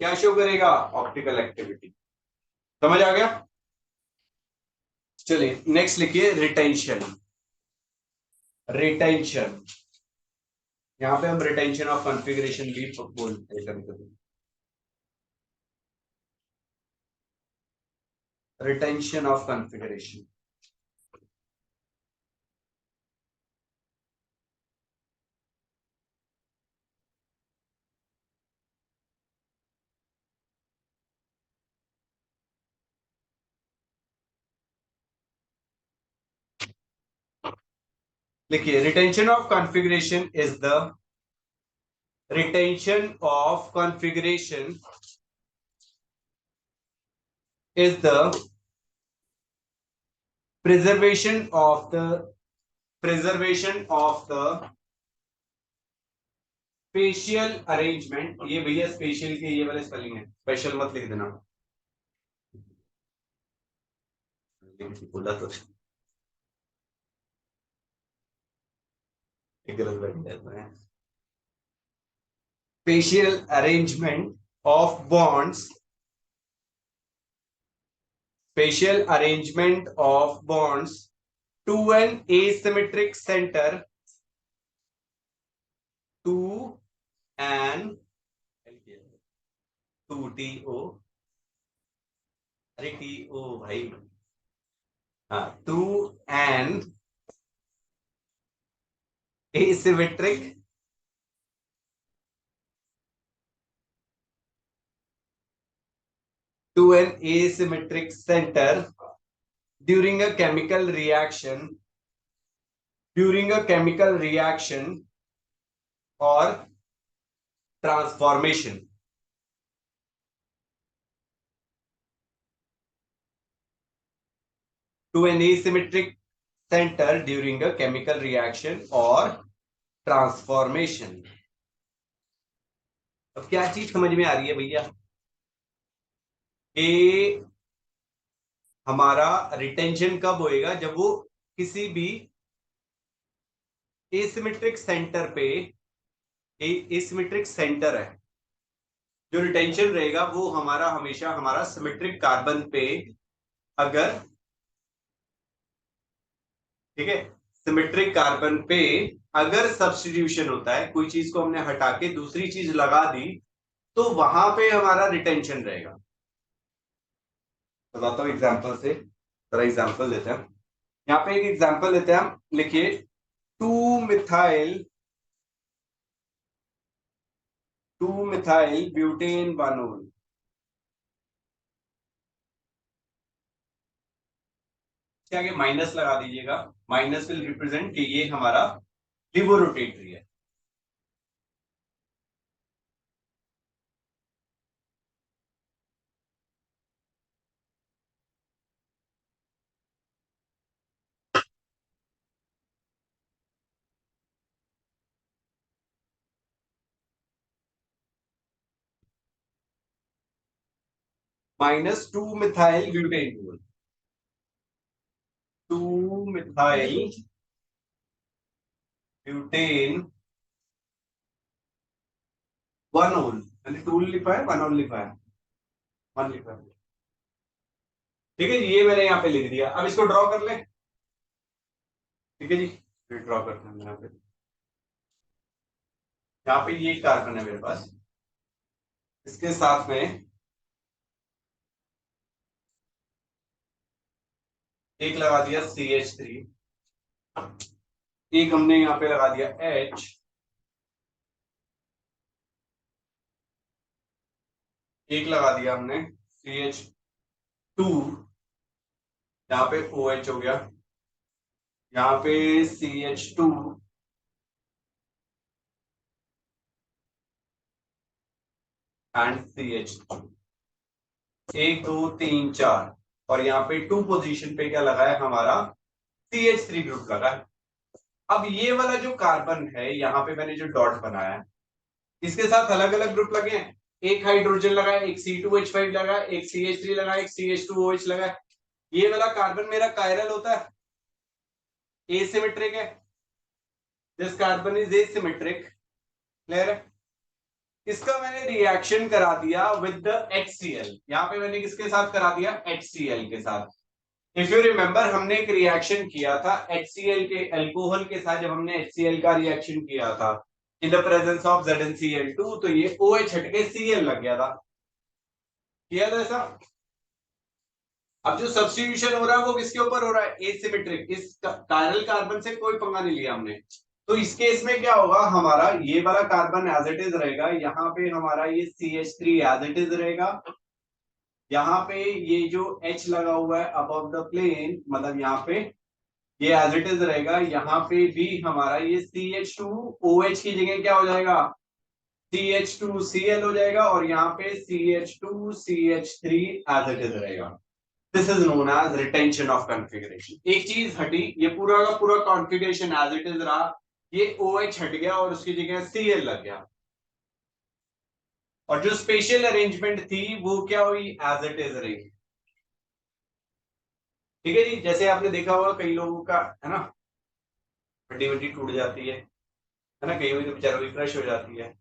क्या शो करेगा, ऑप्टिकल एक्टिविटी। समझ आ गया। चलिए नेक्स्ट लिखिए, रिटेंशन। रिटेंशन, यहां पे हम रिटेंशन ऑफ कॉन्फ़िगरेशन भी बोलते हैं कभी कभी। रिटेंशन ऑफ कॉन्फ़िगरेशन, देखिए retention of configuration is the retention of configuration is the preservation of the preservation of the spatial arrangement। ये भैया स्पेशल के ये वाले स्पेलिंग है, स्पेशल मत लिख देना, बोला तो गलत बैठ जाता है। Spatial arrangement of bonds, spatial arrangement of bonds to an asymmetric center, to an to TO, अरे TO भाई, हाँ, to an asymmetric to an asymmetric center during a chemical reaction, during a chemical reaction or transformation। To an asymmetric center during a chemical reaction or transformation. अब क्या चीज समझ में आ रही है भैया, कि हमारा रिटेंशन कब होएगा, जब वो किसी भी एसिमेट्रिक सेंटर पे, एसिमेट्रिक सेंटर है, जो रिटेंशन रहेगा वो हमारा हमेशा हमारा सिमेट्रिक कार्बन पे, अगर, ठीक है, सिमेट्रिक कार्बन पे अगर सब्स्टिट्यूशन होता है, कोई चीज को हमने हटा के दूसरी चीज लगा दी, तो वहां पे हमारा रिटेंशन रहेगा। बताता हूं एग्जांपल से, जरा एग्जांपल लेते हैं। यहाँ पे एक एग्जांपल लेते हैं हम, लिखिए, two methyl, two methyl butane बानोल। इसके आगे माइनस लगा दीजिएगा, माइनस विल रिप्रेजेंट कि ये हमारा लिवो रोटेटरी है। Minus two methyl butane, to methyl butane one ol, मैंने टू लिखा है, वन ओल लिखा है, वन लिखा है। ठीक है, ये मैंने यहाँ पे लिख दिया। अब इसको ड्रॉ कर ले, ठीक है जी, ड्रॉ करते हैं यहाँ पे। यहाँ पे ये कार्बन है मेरे पास, इसके साथ में एक लगा दिया CH3, एक हमने यहाँ पे लगा दिया H, एक लगा दिया हमने CH2, यहाँ पे OH हो गया, यहाँ पे CH2 एंड CH2, एक दो तीन चार, और यहाँ पे 2 पोजीशन पे क्या लगा है हमारा CH3 ग्रुप लगा है। अब ये वाला जो कार्बन है यहाँ पे मैंने जो डॉट बनाया है, इसके साथ अलग अलग ग्रुप लगे हैं, एक हाइड्रोजन लगा है, एक C2H5 लगा है, एक CH3 लगा है, एक CH2OH लगा है। ये वाला कार्बन मेरा कायरल होता है, एसिमेट्रिक है, this carbon is asymmetric, clear है। इसका मैंने रिएक्शन करा दिया विद द HCl, यहाँ पे मैंने किसके साथ करा दिया, HCl के साथ। इफ यू रिमेंबर हमने एक रिएक्शन किया था HCl के अल्कोहल के साथ, जब हमने HCl का रिएक्शन किया था in the presence of ZnCl2, तो ये OH हट के Cl लग गया था, किया था ऐसा। अब जो सब्स्टिट्यूशन हो रहा है वो किसके ऊपर हो रहा है, एसिमेट्रिक, इस कायरल कार्बन से कोई पंगा नहीं लिया हमने। तो इस केस में क्या होगा, हमारा ये वाला कार्बन एज इट इज रहेगा, यहाँ पे हमारा ये CH3 एज इट इज रहेगा, यहाँ पे ये जो H लगा हुआ है अबव द प्लेन, मतलब यहाँ पे ये एज इट इज रहेगा, यहाँ पे भी हमारा ये CH2OH की जगह क्या हो जाएगा, CH2Cl हो जाएगा, और यहाँ पे CH2CH3 एज इट इज रहेगा। This is known as retention of configuration. एक चीज हटी, ये पूरा का पूरा कॉन्फ़िगरेशन एज इट इज रहा, ये OH हट गया और उसकी जगह Cl लग गया, और जो स्पेशल अरेंजमेंट थी वो क्या हुई, एज इट इज रही। ठीक है जी, जैसे आपने देखा होगा कई लोगों का है ना, हड्डी वड्डी टूट जाती है ना, कई तो बेचारों की क्रश हो जाती है,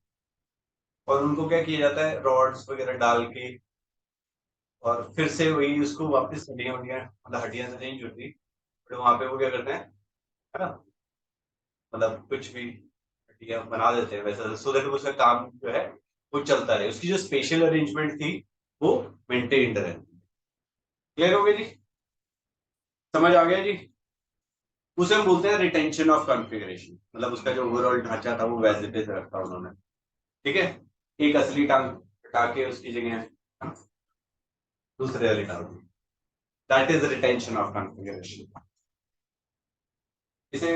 और उनको क्या किया जाता है, रॉड्स वगैरह डाल के, और फिर से वही उसको वापस हड्डियां वड्डियां, मतलब हड्डियां अरेंज होती, तो वहां पे वो क्या करते हैं, है ना, मतलब कुछ भी हड्डियां बना देते हैं वैसा, सो दैट उसका काम जो है वो चलता रहे, उसकी जो स्पेशल अरेंजमेंट थी वो मेंटेन्ड रहे। क्लियर हो गया जी, समझ आ गया जी। उसे हम बोलते हैं रिटेंशन ऑफ कॉन्फ़िगरेशन, मतलब उसका जो ओवरऑल ढांचा था वो वैसे पे रखा उन्होंने। ठीक है, एक असली टांग हटा के उसकी जगह दूसरे वाली डाल दी, that is retention of configuration. इसे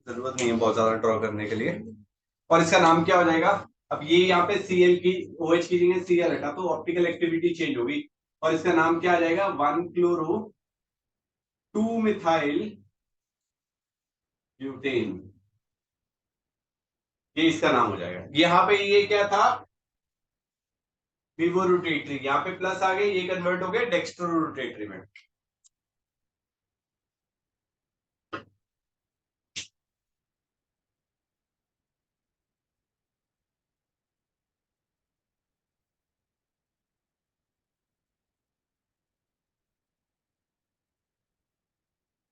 जरूरत नहीं है बहुत ज्यादा ड्रॉ करने के लिए, और इसका नाम क्या हो जाएगा, अब ये यहाँ पे Cl की OH की जगह Cl हटा तो ऑप्टिकल एक्टिविटी चेंज होगी, और इसका नाम क्या आ जाएगा, 1-क्लोरो 2-मिथाइल ब्यूटेन, ये इसका नाम हो जाएगा। यहाँ पे ये क्या था, विवो रोटेटरी, यहाँ पे प्लस आ गए, ये कन्वर्ट हो गए डेक्स्ट्रो रोटेटरी में।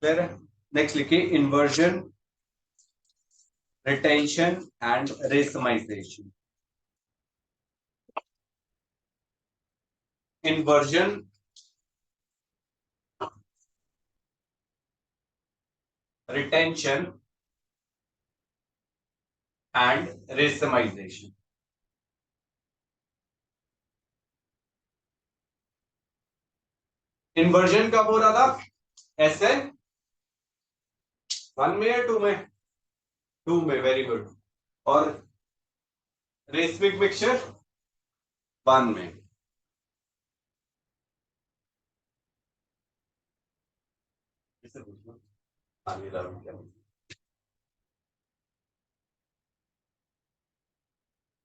फिर नेक्स्ट लिखिए, inversion, retention and racemisation. Inversion, retention and racemisation. Inversion कब हो रहा था, SN1 में या 2 में, 2 में, वेरी गुड। और रेसमिक मिक्सचर 1 में।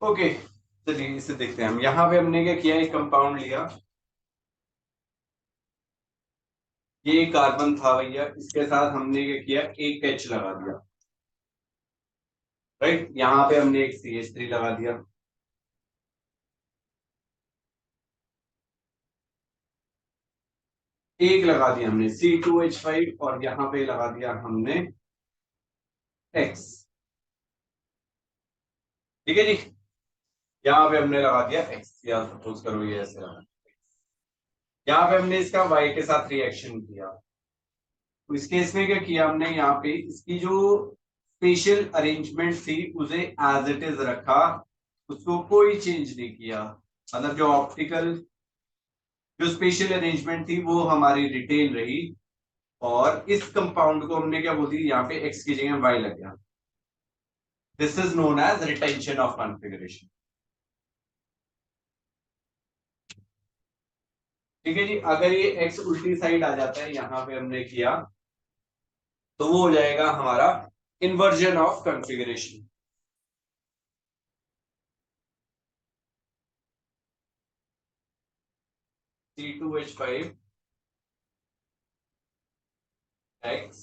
ओके, चलिए इसे देखते हैं हम। यहाँ पे हमने क्या किया, एक कंपाउंड लिया, ये कार्बन था भैया, इसके साथ हमने क्या किया, एक H लगा दिया, राइट। यहाँ पे हमने एक CH3 लगा दिया, एक लगा दिया हमने C2H5, और यहाँ पे लगा दिया हमने X। ठीक है जी, यहाँ पे हमने लगा दिया X, या सपोज करो ये ऐसे लगा, यहाँ पे हमने इसका y के साथ रिएक्शन किया, तो इस केस में क्या किया हमने, यहाँ पे इसकी जो स्पेशल अरेंजमेंट थी उसे एज इट इज रखा, उसको कोई चेंज नहीं किया। मतलब जो ऑप्टिकल जो स्पेशल अरेंजमेंट थी वो हमारी रिटेन रही, और इस कंपाउंड को हमने क्या बोल दिया, यहाँ पे x की जगह y लग गया। This is known as retention of configuration. ठीक है जी। अगर ये x उल्टी साइड आ जाता है, यहां पे हमने किया, तो वो हो जाएगा हमारा inversion of configuration. C2H5 x,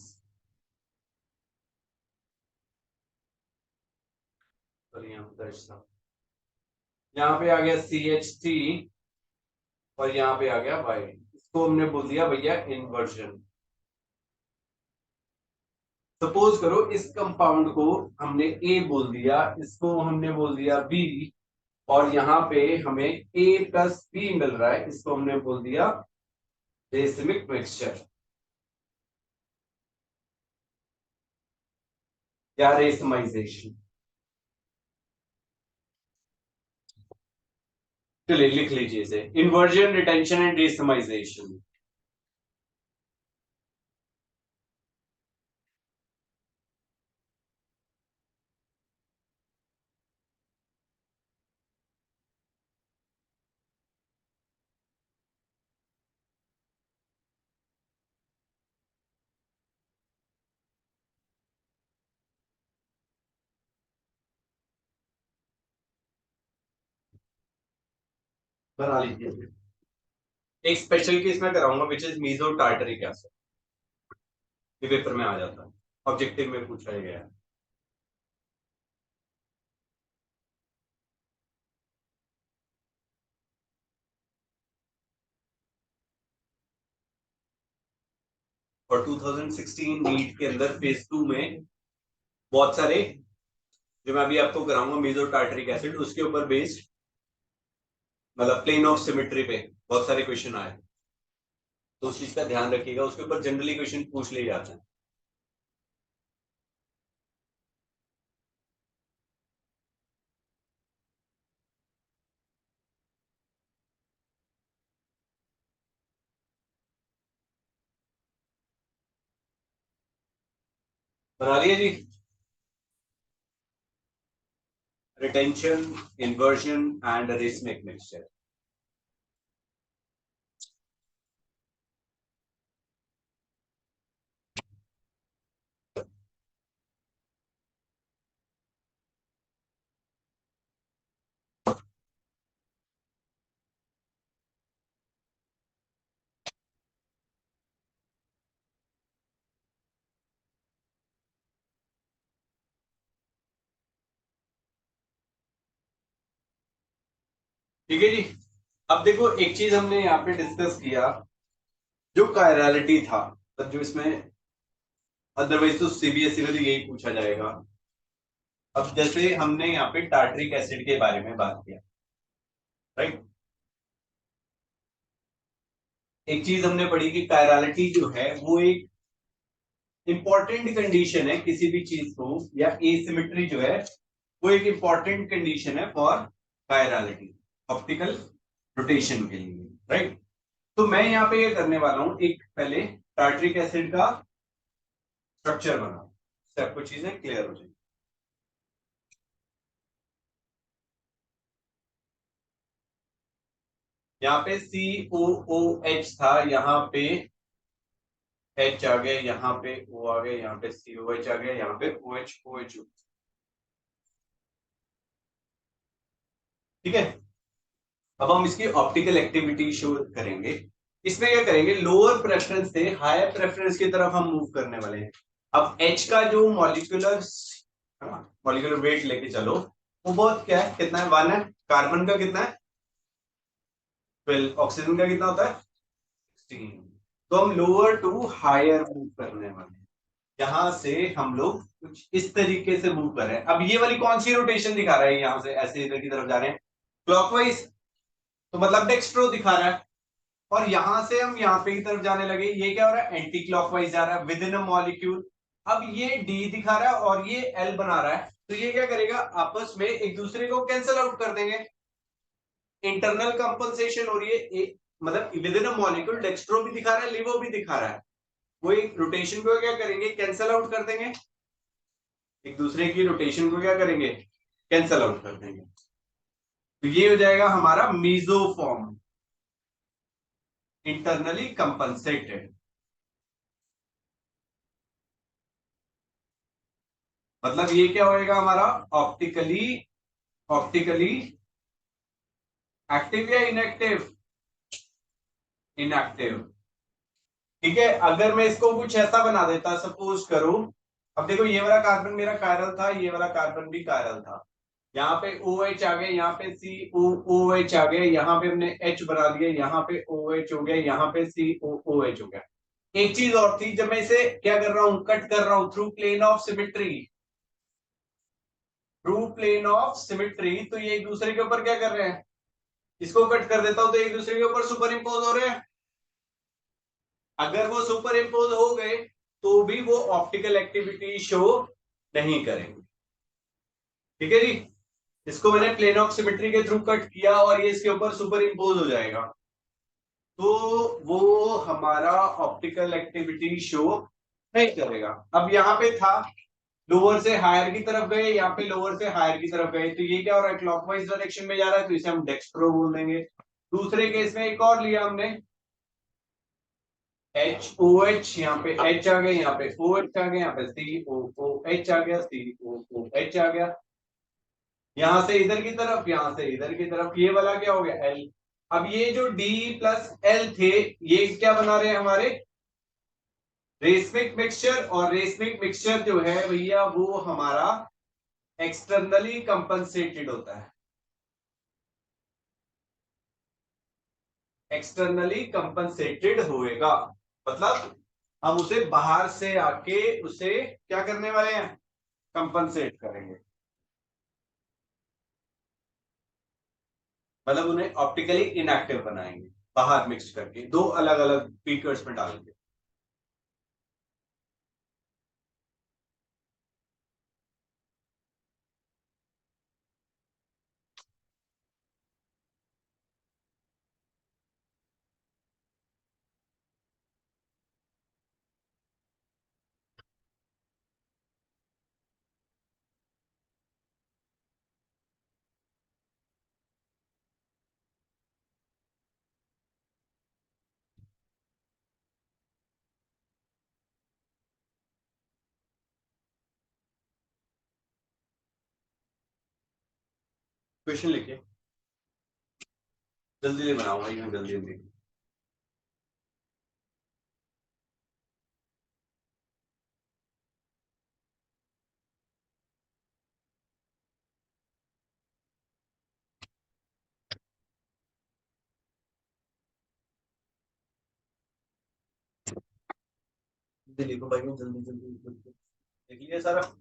और यहाँ पे दर्ज था, यहाँ पे आ गया CH3, और यहाँ पे आ गया y। इसको हमने बोल दिया भैया इन्वर्जन। सपोज करो इस कंपाउंड को हमने A बोल दिया, इसको हमने बोल दिया B, और यहाँ पे हमें A प्लस B मिल रहा है, इसको हमने बोल दिया रेसिमिक मिक्सचर या रेसमाइजेशन। चलिए लिख लीजिए इसे, इन्वर्जन, रिटेंशन एंड रेसमाइजेशन। बना लीजिए। एक स्पेशल केस में कराऊंगा which is meso tartaric acid, ये पेपर में आ जाता है, ऑब्जेक्टिव में पूछा गया है। और 2016 नीट के अंदर फेज 2 में बहुत सारे, जो मैं अभी आपको कराऊंगा मीजो टार्टरिक एसिड, उसके ऊपर बेस्ड, मतलब प्लेन ऑफ सिमेट्री पे बहुत सारे क्वेश्चन आए, तो उस चीज का ध्यान रखिएगा, उसके ऊपर जनरली क्वेश्चन पूछ ले जाते हैं। बना लिया जी। Retention, inversion and racemic mixture. ठीक है जी। अब देखो एक चीज हमने यहाँ पे डिस्कस किया, जो कायरलिटी था, मतलब जो इसमें अदरवाइज तो सीबीएसई में तो यही पूछा जाएगा। अब जैसे हमने यहाँ पे टार्टरिक एसिड के बारे में बात किया, राइट। एक चीज हमने पढ़ी कि कायरलिटी जो है वो एक इंपॉर्टेंट कंडीशन है किसी भी चीज को, या एसिमेट्री जो है वो एक इंपॉर्टेंट कंडीशन है फॉर कायरलिटी, ऑप्टिकल रोटेशन के लिए, राइट। तो मैं यहाँ पे ये करने वाला हूं, एक पहले टार्टरिक एसिड का स्ट्रक्चर बना, इससे आपको चीजें क्लियर हो जाएगी। यहाँ पे COOH था, यहाँ पे H आ गया, यहाँ पे O आ गया, यहाँ पे COH आ गया, यहाँ पे OH। ठीक है। अब हम इसकी ऑप्टिकल एक्टिविटी शो करेंगे। इसमें क्या करेंगे, लोअर प्रेफरेंस से हायर प्रेफरेंस की तरफ हम मूव करने वाले हैं। अब H का जो मॉलिक्यूलर मॉलिक्यूलर वेट लेके चलो, वो बहुत क्या है, कितना है, 1 है। कार्बन का कितना है, 12। ऑक्सीजन का कितना होता है, 16। तो हम लोअर टू हायर मूव करने वाले हैं। यहां से हम लोग कुछ इस तरीके से मूव कर रहे हैं। अब ये वाली कौन सी रोटेशन दिखा रहा है, यहां से ऐसे इधर की तरफ जा रहे हैं, क्लॉकवाइज, तो मतलब डेक्स्ट्रो दिखा रहा है। और यहां से हम यहाँ पे की तरफ जाने लगे, ये क्या हो रहा है, एंटी क्लॉकवाइज जा रहा है विद इन अ मॉलिक्यूल। अब ये डी दिखा रहा है और ये एल बना रहा है, तो ये क्या करेगा, आपस में एक दूसरे को कैंसिल आउट कर देंगे। इंटरनल कंपनसेशन हो रही है, मतलब with in a molecule dextro भी दिखा रहा है, लिवो भी दिखा रहा है, वो एक रोटेशन को क्या करेंगे, कैंसिल आउट कर देंगे, एक दूसरे की रोटेशन को क्या करेंगे, कैंसिल आउट कर देंगे। तो ये हो जाएगा हमारा मीजोफॉर्म, इंटरनली कंपनसेटेड। मतलब ये क्या होएगा हमारा, ऑप्टिकली, ऑप्टिकली एक्टिव या इनएक्टिव, इनएक्टिव। ठीक है, अगर मैं इसको कुछ ऐसा बना देता, सपोज करो, अब देखो ये वाला कार्बन मेरा कायरल था, ये वाला कार्बन भी कायरल था, यहाँ पे OH आ गया, यहाँ पे COOH आ गया, यहाँ पे हमने H बना दिया, यहाँ पे OH हो गया, यहाँ पे COOH हो गया। एक चीज और थी, जब मैं इसे क्या कर रहा हूँ, कट कर रहा हूँ through plane of symmetry, through plane of symmetry, तो ये एक दूसरे के ऊपर क्या कर रहे हैं, इसको कट कर देता हूं तो एक दूसरे के ऊपर सुपर इम्पोज हो रहे हैं। अगर वो सुपर इम्पोज हो गए तो भी वो ऑप्टिकल एक्टिविटी शो नहीं करेंगे। ठीक है जी, इसको मैंने प्लेन ऑफ सिमेट्री के थ्रू कट किया और ये इसके ऊपर सुपर इम्पोज हो जाएगा, तो वो हमारा ऑप्टिकल एक्टिविटी शो नहीं करेगा। अब यहाँ पे था, लोअर से हायर की तरफ गए, यहाँ पे लोअर से हायर की तरफ गए, तो ये क्या हो रहा है, क्लॉकवाइज डायरेक्शन में जा रहा है, तो इसे हम डेक्स्ट्रो बोल देंगे। दूसरे केस में एक और लिया हमने, HOH, यहाँ पे H आ गया, यहाँ पे OH आ गया, यहाँ पे COOH आ गया, COOH आ गया, यहां से इधर की तरफ, यहां से इधर की तरफ, ये वाला क्या हो गया, L। अब ये जो D प्लस L थे, ये क्या बना रहे हैं हमारे, रेसमिक मिक्सचर, और रेसमिक मिक्सचर जो है भैया वो हमारा एक्सटर्नली कंपनसेटेड होता है, एक्सटर्नली कंपनसेटेड होएगा, मतलब हम उसे बाहर से आके उसे क्या करने वाले हैं, कंपनसेट करेंगे, मतलब उन्हें ऑप्टिकली इनएक्टिव बनाएंगे, बाहर मिक्स करके दो अलग अलग बीकर्स में डालेंगे। क्वेश्चन लिखिए, जल्दी जल्दी बनाओ भाई, मैं जल्दी जल्दी। जल्दी लिखो भाई, मैं जल्दी जल्दी लिख लिया सारा।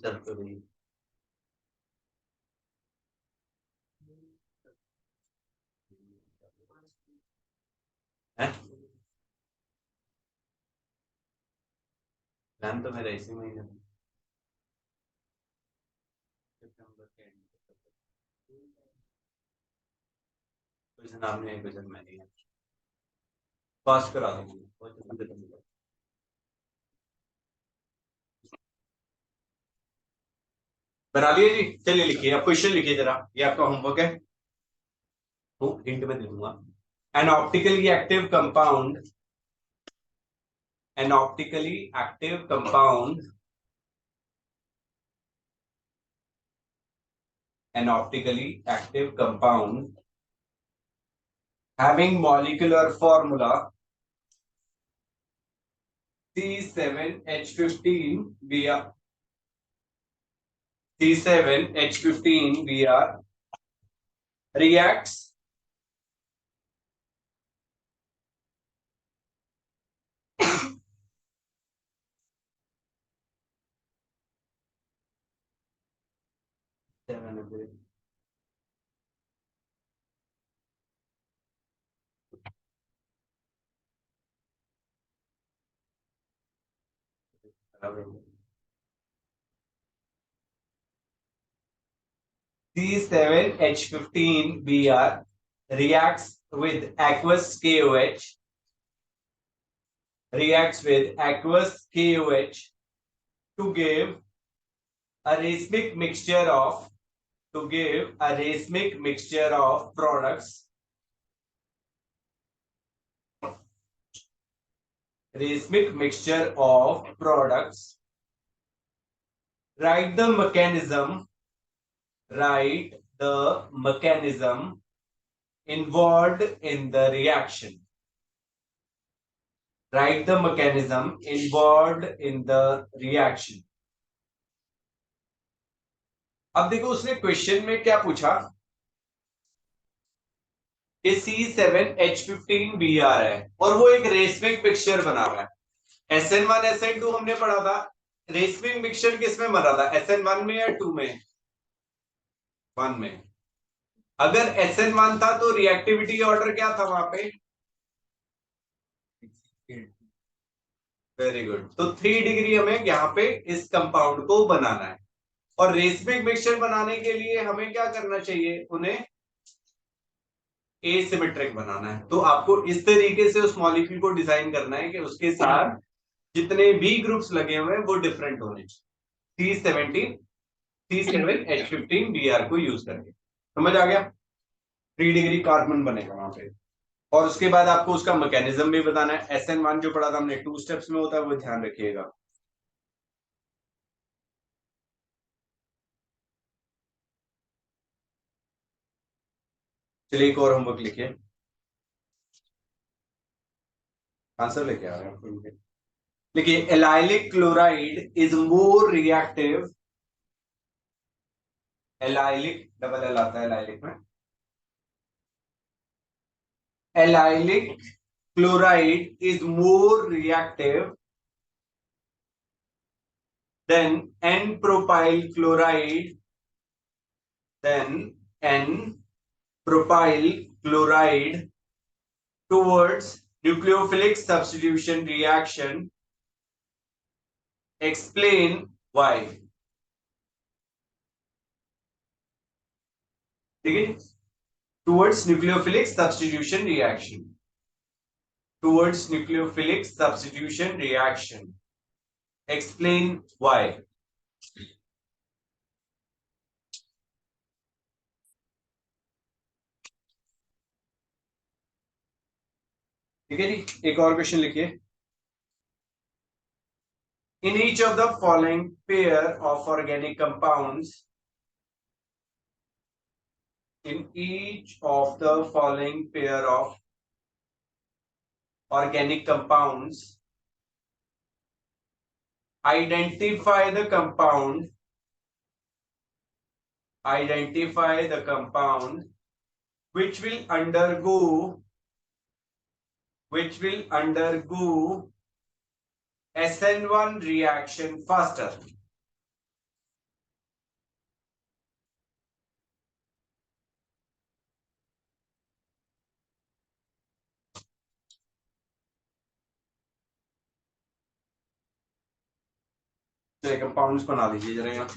चल तो रही है, प्लान तो मेरा इसी महीने में, सितंबर के end तक। क्वेश्चन आपने, क्वेश्चन मैंने पास करा देंगे, बहुत जल्दी खत्म हो जाएगा। बना लिए जी, चलिए लिखिए, आप क्वेश्चन लिखिए जरा, ये आपका होमवर्क है, तो हिंट में दे दूंगा। N optically active compound, an optically active compound, an optically active compound having molecular formula C7H15 Br, C7H15 Br reacts C7H15Br reacts with aqueous KOH, to give a racemic mixture of products, write the mechanism involved in the reaction. Write the mechanism involved in the reaction. अब देखो उसने question में क्या पूछा कि C7H15Br है और वो एक रेसमिक मिक्सचर बना रहा है। SN1 SN2 हमने पढ़ा था, रेसमिक मिक्सचर किस में बना था, SN1 में या 2 में? 1 में। अगर SN1 था तो रिएक्टिविटी ऑर्डर क्या था वहां पे? Very good. तो 3 डिग्री हमें यहाँ पे इस कंपाउंड को बनाना है और रेसमिक मिक्सचर बनाने के लिए हमें क्या करना चाहिए, उन्हें एसिमेट्रिक बनाना है। तो आपको इस तरीके से उस मॉलिक्यूल को डिजाइन करना है कि उसके साथ जितने भी ग्रुप्स लगे हुए हैं वो डिफरेंट होने चाहिए। C7H15Br को यूज करके, समझ आ गया? 3 डिग्री कार्बन बनेगा वहां पे। और उसके बाद आपको उसका मैकेनिज्म भी बताना है। SN1 जो पढ़ा था हमने 2 स्टेप्स में होता है, वो ध्यान रखिएगा। चलिए एक और होमवर्क लिखिए, आंसर लेके आ रहे हैं। देखिए, allylic chloride is more reactive, allylic double L आता है एलाइलिक में, allylic chloride is more reactive than n propyl chloride, than n propyl chloride towards nucleophilic substitution reaction. Explain why. ठीक है, towards nucleophilic substitution reaction, towards nucleophilic substitution reaction. Explain why. ठीक है जी, एक और question लिखिए। In each of the following pair of organic compounds, in each of the following pair of organic compounds, identify the compound which will undergo SN1 reaction faster. तो compounds बना लीजिए जरा यहाँ।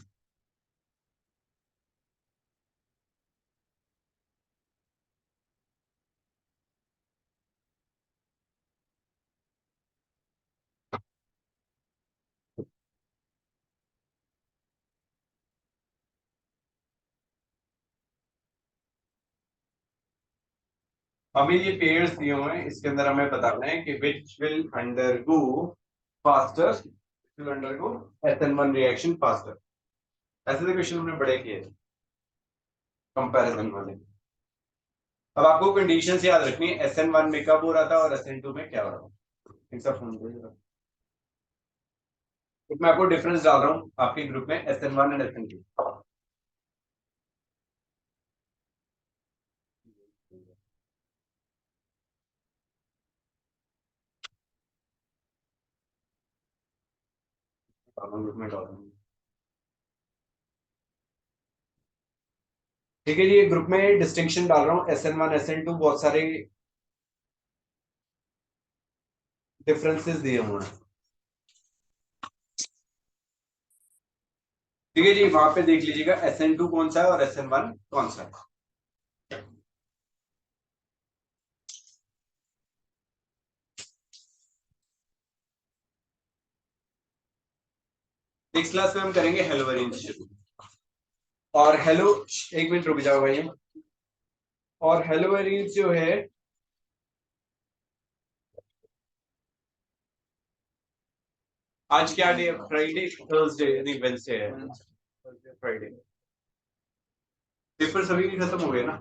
अभी ये पेयर्स दिए हुए हैं, इसके अंदर हमें बताना है कि which will undergo SN1 reaction faster. ऐसे तो क्वेश्चन हमने बड़े किए कंपैरिजन वाले। अब आपको कंडीशंस याद रखनी है, SN1 में कब हो रहा था और SN2 में क्या हो रहा था। एक सब फोन करिएगा, मैं आपको डिफरेंस डाल रहा हूँ आपके ग्रुप में SN1 एंड SN2। रहा हूँ, ग्रुप में डाल रहा हूँ। ठीक है जी, ये ग्रुप में डिस्टिंक्शन डाल रहा हूँ, SN1 SN2 बहुत सारे डिफरेंसेस दिए हुए हैं। ठीक है जी, वहां पे देख लीजिएगा SN2 कौन सा है और SN1 कौन सा है। नेक्स्ट क्लास में हम करेंगे हेलो वेरिएंट शुरू। और हेलो, एक मिनट रुक जाओ भाई। और हेलो वेरिएंट जो है, आज क्या डे है? फ्राइडे, थर्सडे, नहीं वेंसडे है, फ्राइडे। पेपर सभी के खत्म हो गए ना?